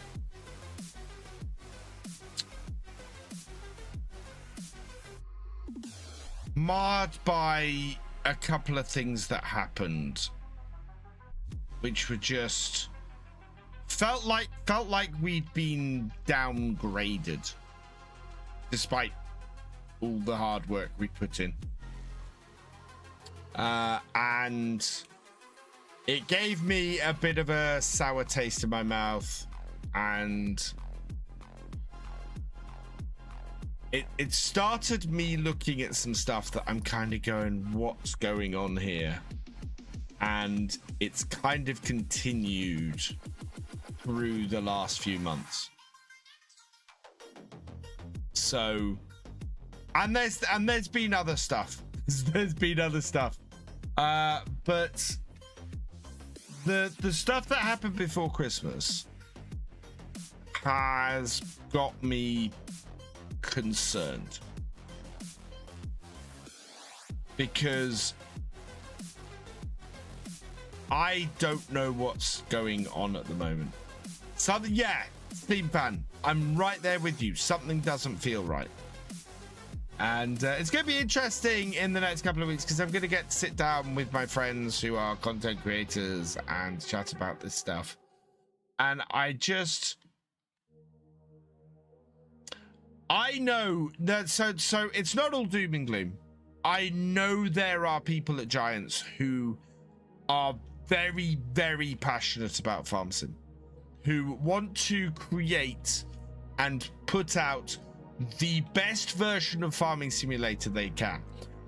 Speaker 1: marred by a couple of things that happened, which were just felt like we'd been downgraded despite all the hard work we put in, and it gave me a bit of a sour taste in my mouth, and it started me looking at some stuff that I'm kind of going, what's going on here? And it's kind of continued through the last few months. So, and there's been other stuff. There's been other stuff. But the stuff that happened before Christmas has got me concerned, because I don't know what's going on at the moment. Something, yeah, Steam fan, I'm right there with you. Something doesn't feel right. And it's going to be interesting in the next couple of weeks, because I'm going to get to sit down with my friends who are content creators and chat about this stuff. And I know that, so it's not all doom and gloom. I know there are people at Giants who are very, very passionate about farm sim, who want to create and put out the best version of Farming Simulator they can.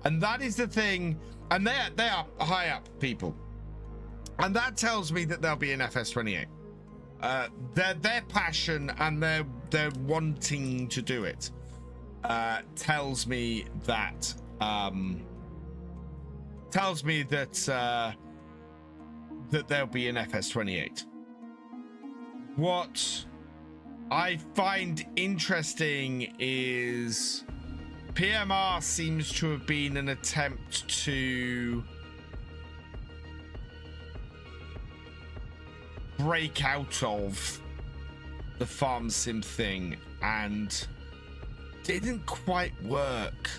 Speaker 1: And that is the thing. And they are high up people. And that tells me that there'll be an FS28. Their passion and their wanting to do it tells me that that there'll be an FS28. What I find interesting is PMR seems to have been an attempt to break out of the farm sim thing and didn't quite work.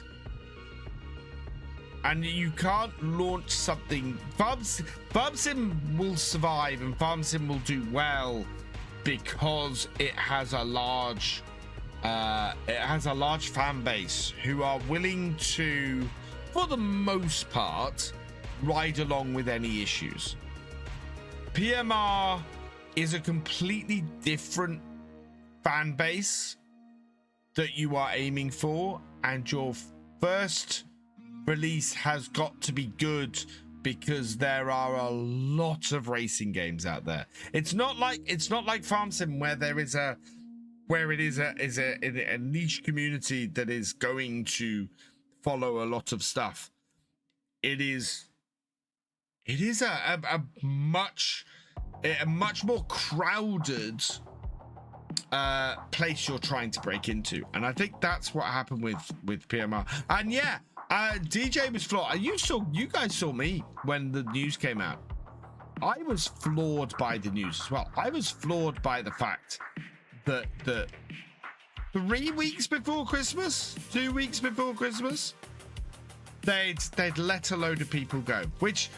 Speaker 1: And you can't launch something. FarmSim will survive and FarmSim will do well because it has a large fan base who are willing to, for the most part, ride along with any issues. PMR is a completely different fan base that you are aiming for, and your first release has got to be good because there are a lot of racing games out there. It's not like FarmSim where it is a niche community that is going to follow a lot of stuff. It is a much more crowded place you're trying to break into, and I think that's what happened with PMR. And yeah, DJ was floored. You guys saw me when the news came out. I was floored by the news as well. I was floored by the fact that 3 weeks before Christmas, 2 weeks before Christmas, they'd let a load of people go. Which,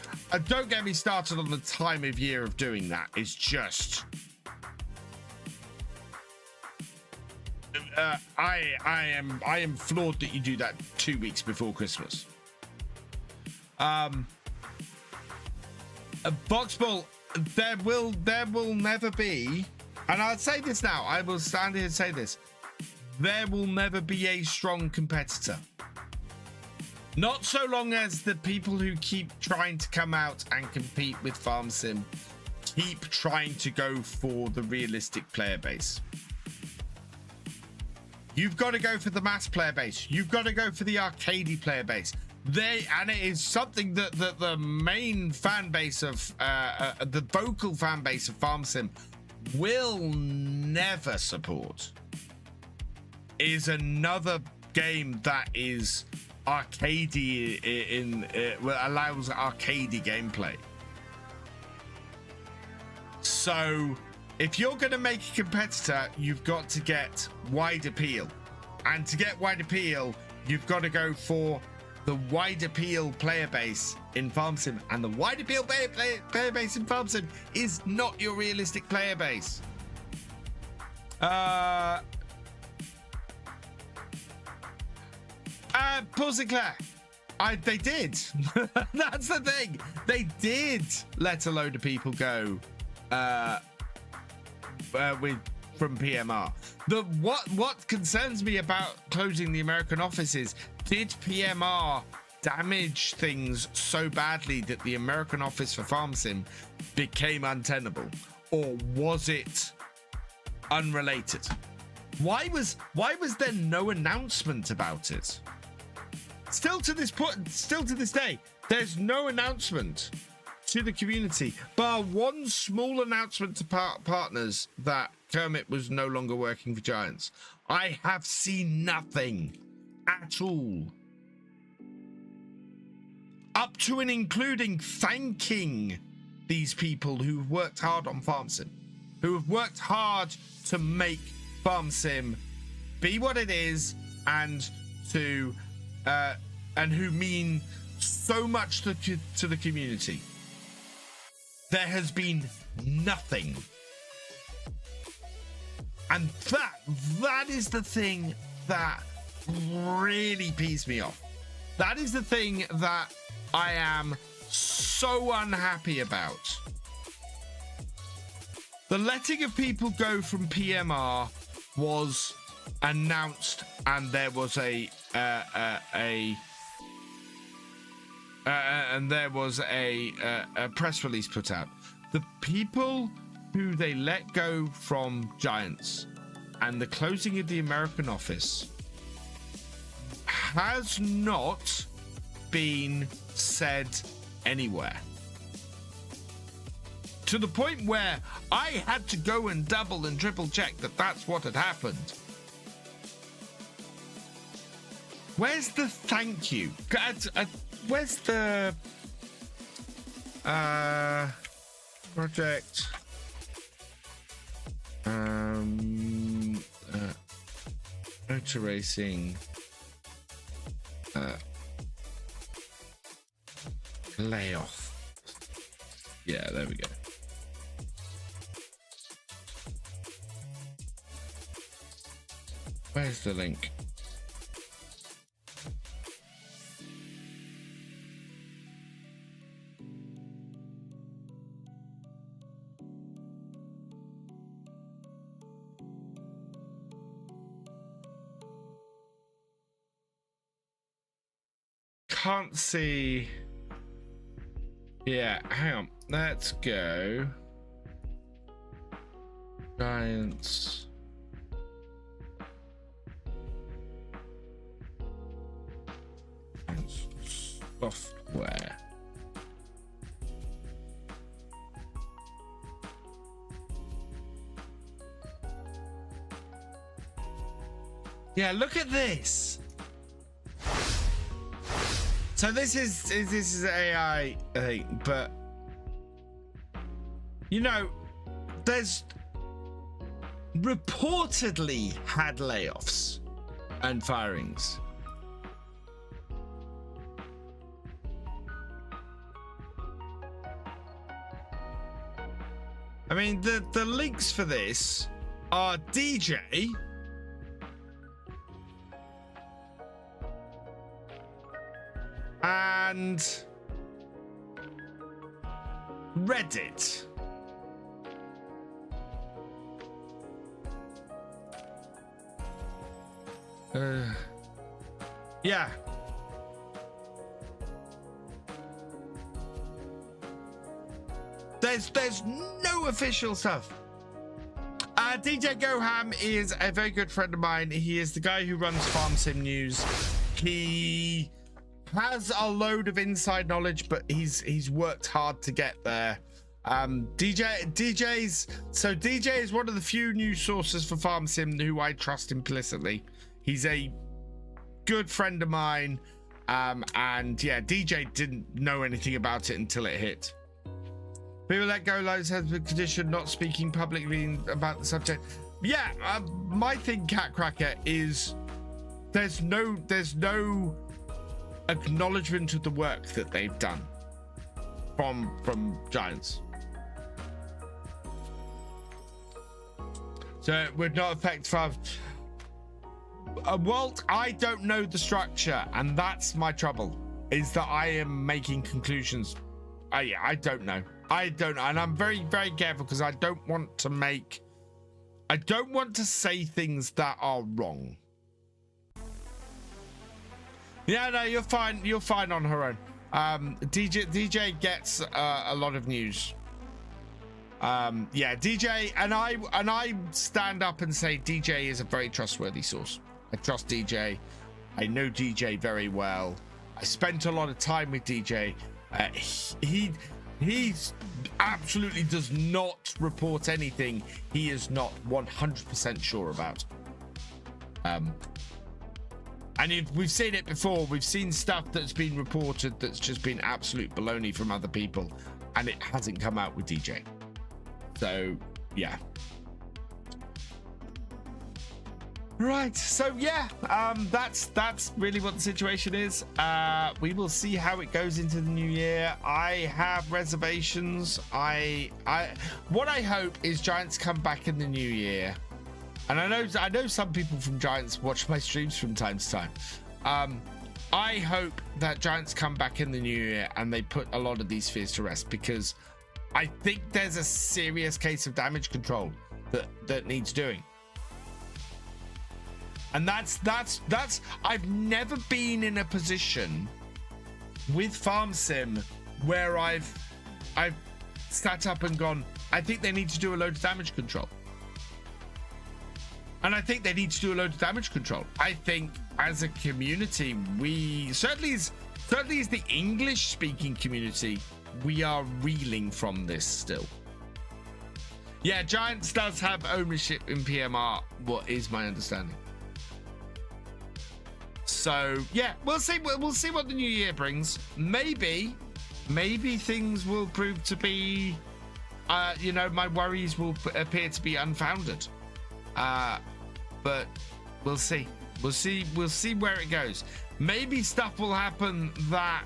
Speaker 1: don't get me started on the time of year of doing that. It's just I am floored that you do that 2 weeks before Christmas. Boxball, there will never be, and I'll say this now, I will stand here and say this, there will never be a strong competitor. Not so long as the people who keep trying to come out and compete with FarmSim keep trying to go for the realistic player base. You've got to go for the mass player base. You've got to go for the arcadey player base. And it is something that the main fan base of the vocal fan base of FarmSim will never support. Is another game that is arcadey allows arcadey gameplay. So if you're going to make a competitor, you've got to get wide appeal, and to get wide appeal, you've got to go for the wide appeal player base in FarmSim, and the wide appeal player base in FarmSim is not your realistic player base. Paul Sinclair, they did. That's the thing. They did let a load of people go from PMR. What concerns me about closing the American office is, did PMR damage things so badly that the American office for FarmSim became untenable, or was it unrelated? Why was there no announcement about it? Still to this day, there's no announcement to the community, bar one small announcement to partners that Kermit was no longer working for Giants. I have seen nothing at all, up to and including thanking these people who've worked hard on FarmSim, who have worked hard to make FarmSim be what it is, and who mean so much to the community. There has been nothing, and that is the thing that really pees me off. That is the thing that I am so unhappy about. The letting of people go from PMR was announced, and there was a press release put out. The people who they let go from Giants and the closing of the American office has not been said anywhere, to the point where I had to go and double and triple check that that's what had happened. Where's the thank you? Where's the project? Motor racing. Layoff. Yeah, there we go. Where's the link? Can't see. Yeah, hang on. Let's go. Giants. Software. Yeah, look at this. So this is AI thing, but you know, there's reportedly had layoffs and firings. I mean, the links for this are DJ. And Reddit. Yeah. There's no official stuff. DJ Goham is a very good friend of mine. He is the guy who runs Farm Sim News. He has a load of inside knowledge, but he's worked hard to get there. DJ is one of the few news sources for Farm Sim who I trust implicitly. He's a good friend of mine, and yeah, DJ didn't know anything about it until it hit. People let go loads has been conditioned not speaking publicly about the subject. Yeah, my thing, Catcracker, is there's no acknowledgement of the work that they've done from Giants. So it would not affect Farm. Walt, I don't know the structure, and that's my trouble, is that I am making conclusions. Yeah, I don't know, and I'm very, very careful because I don't want to say things that are wrong. Yeah, no, you're fine on her own. DJ gets a lot of news. Yeah, DJ, and I stand up and say DJ is a very trustworthy source. I trust DJ. I know DJ very well. I spent a lot of time with DJ. He absolutely does not report anything he is not 100% sure about. And we've seen it before. We've seen stuff that's been reported that's just been absolute baloney from other people, and it hasn't come out with DJ. So yeah. Right, so yeah, that's really what the situation is. We will see how it goes into the new year. I have reservations. What I hope is Giants come back in the new year, and I know some people from Giants watch my streams from time to time. I hope that Giants come back in the new year and they put a lot of these fears to rest, because I think there's a serious case of damage control that needs doing. And that's I've never been in a position with Farm Sim where I've sat up and gone, I think they need to do a load of damage control. And I think they need to do a load of damage control. I think as a community, we certainly as the English speaking community, we are reeling from this still. Yeah, Giants does have ownership in PMR, what is my understanding. So yeah, we'll see what the new year brings. Maybe things will prove to be, my worries will appear to be unfounded. But we'll see. We'll see where it goes. Maybe stuff will happen that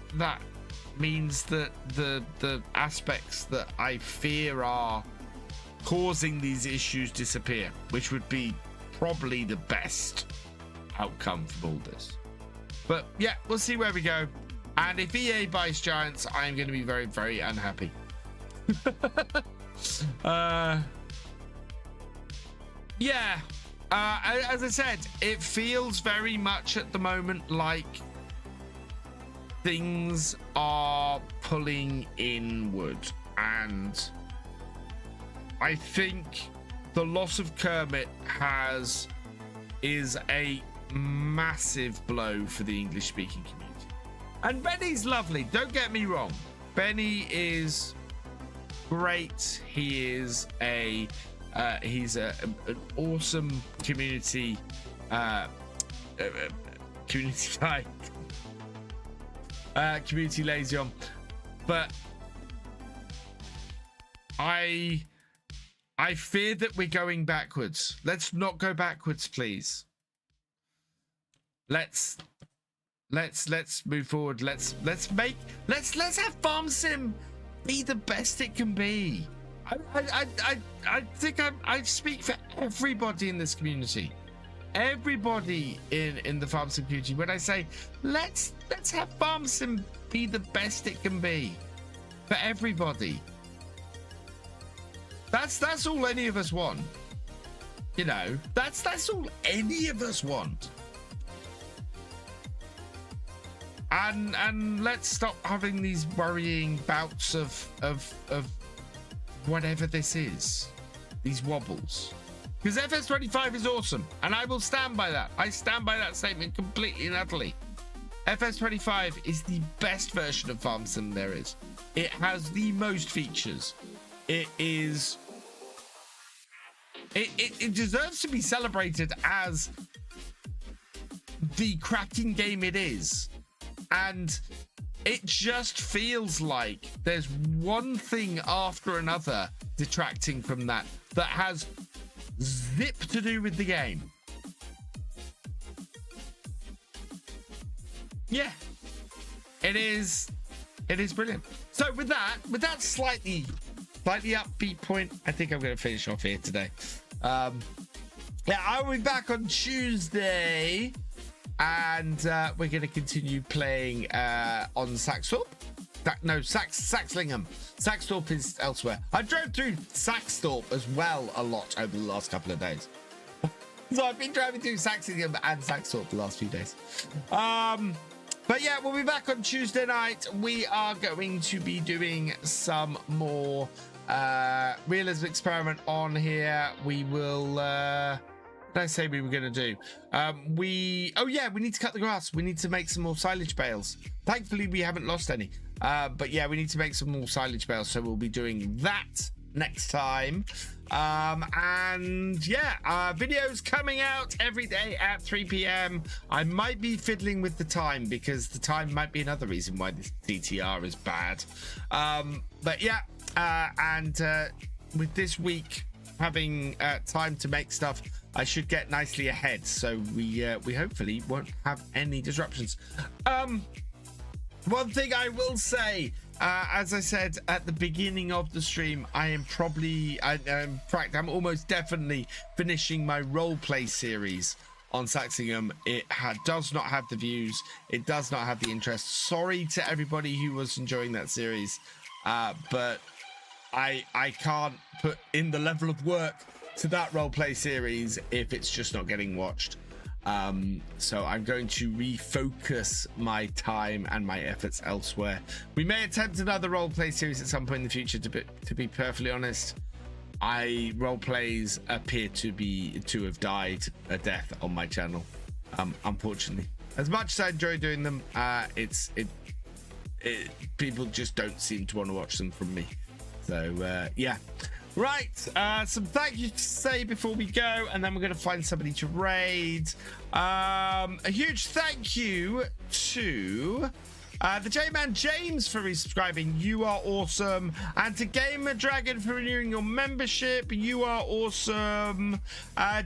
Speaker 1: means that the aspects that I fear are causing these issues disappear, which would be probably the best outcome from all this. But yeah, we'll see where we go. And if EA buys Giants, I'm going to be very, very unhappy. Yeah, as I said, it feels very much at the moment like things are pulling inward, and I think the loss of Kermit is a massive blow for the English-speaking community. And Benny's lovely, don't get me wrong. Benny is great. He is he's an awesome community community guy. Community liaison, but I fear that we're going backwards. Let's not go backwards, please. Let's move forward. Let's have Farm Sim be the best it can be. I think I speak for everybody in this community. Everybody in the Farm Sim community when I say let's have Farm Sim be the best it can be for everybody. That's all any of us want. You know, that's all any of us want. And let's stop having these worrying bouts of whatever this is, these wobbles. Because FS25 is awesome, and I will stand by that. I stand by that statement completely and utterly. FS25 is the best version of Farm Sim there is. It has the most features. It deserves to be celebrated as the cracking game it is. And it just feels like there's one thing after another detracting from that has zip to do with the game. Yeah, it is brilliant. So with that slightly upbeat point, I think I'm going to finish off here today. Yeah, I'll be back on Tuesday, and we're going to continue playing on Saxthorpe. Saxlingham. Saxthorpe is elsewhere. I drove through Saxthorpe as well a lot over the last couple of days. So I've been driving through Saxlingham and Saxthorpe the last few days. But yeah, we'll be back on Tuesday night. We are going to be doing some more realism experiment on here. We will what did I say we were going to do? We need to cut the grass. We need to make some more silage bales. Thankfully we haven't lost any, but yeah, we need to make some more silage bales, so we'll be doing that next time. And yeah, videos coming out every day at 3 p.m. I might be fiddling with the time because the time might be another reason why this TTR is bad. But yeah, and with this week having time to make stuff, I should get nicely ahead, so we hopefully won't have any disruptions. One thing I will say, as I said at the beginning of the stream, I'm almost definitely finishing my roleplay series on Saxlingham. It does not have the views, it does not have the interest. Sorry to everybody who was enjoying that series, but I can't put in the level of work to that roleplay series if it's just not getting watched. So I'm going to refocus my time and my efforts elsewhere. We may attempt another roleplay series at some point in the future. To be perfectly honest, roleplays appear to have died a death on my channel, unfortunately. As much as I enjoy doing them, people just don't seem to want to watch them from me. So yeah. Right, some thank you to say before we go, and then we're going to find somebody to raid. A huge thank you to The J-Man James for resubscribing. You are awesome. And to Gamer Dragon for renewing your membership. You are awesome.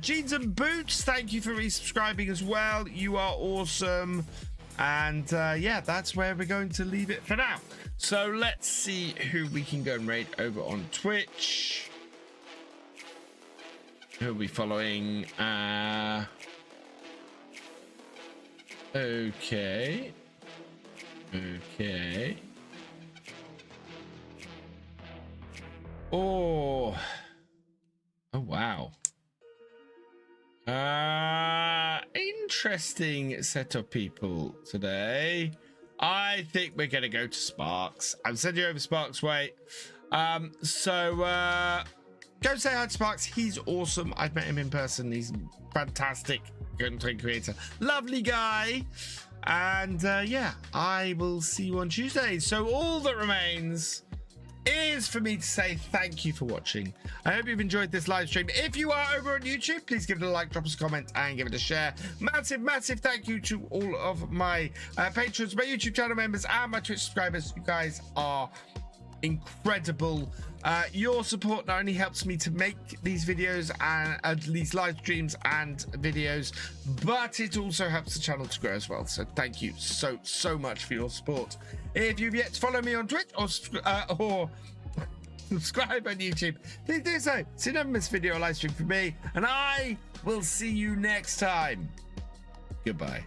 Speaker 1: Jeans and Boots, thank you for resubscribing as well. You are awesome. And yeah, that's where we're going to leave it for now. So let's see who we can go and raid over on Twitch. Who'll be following? Okay. Oh wow. Interesting set of people today. I think we're gonna go to Sparks. I'm sending you over Sparks' way. So go say hi to Sparks. He's awesome. I've met him in person. He's fantastic content creator, lovely guy. And yeah, I will see you on Tuesday. So all that remains is for me to say thank you for watching. I hope you've enjoyed this live stream. If you are over on YouTube, please give it a like, drop us a comment, and give it a share. Massive thank you to all of my patrons, my YouTube channel members, and my Twitch subscribers. You guys are incredible. Your support not only helps me to make these videos and these live streams and videos, but it also helps the channel to grow as well. So thank you so much for your support. If you've yet to follow me on Twitch or subscribe on YouTube, please do so. So you never miss a video or live stream from me, and I will see you next time. Goodbye.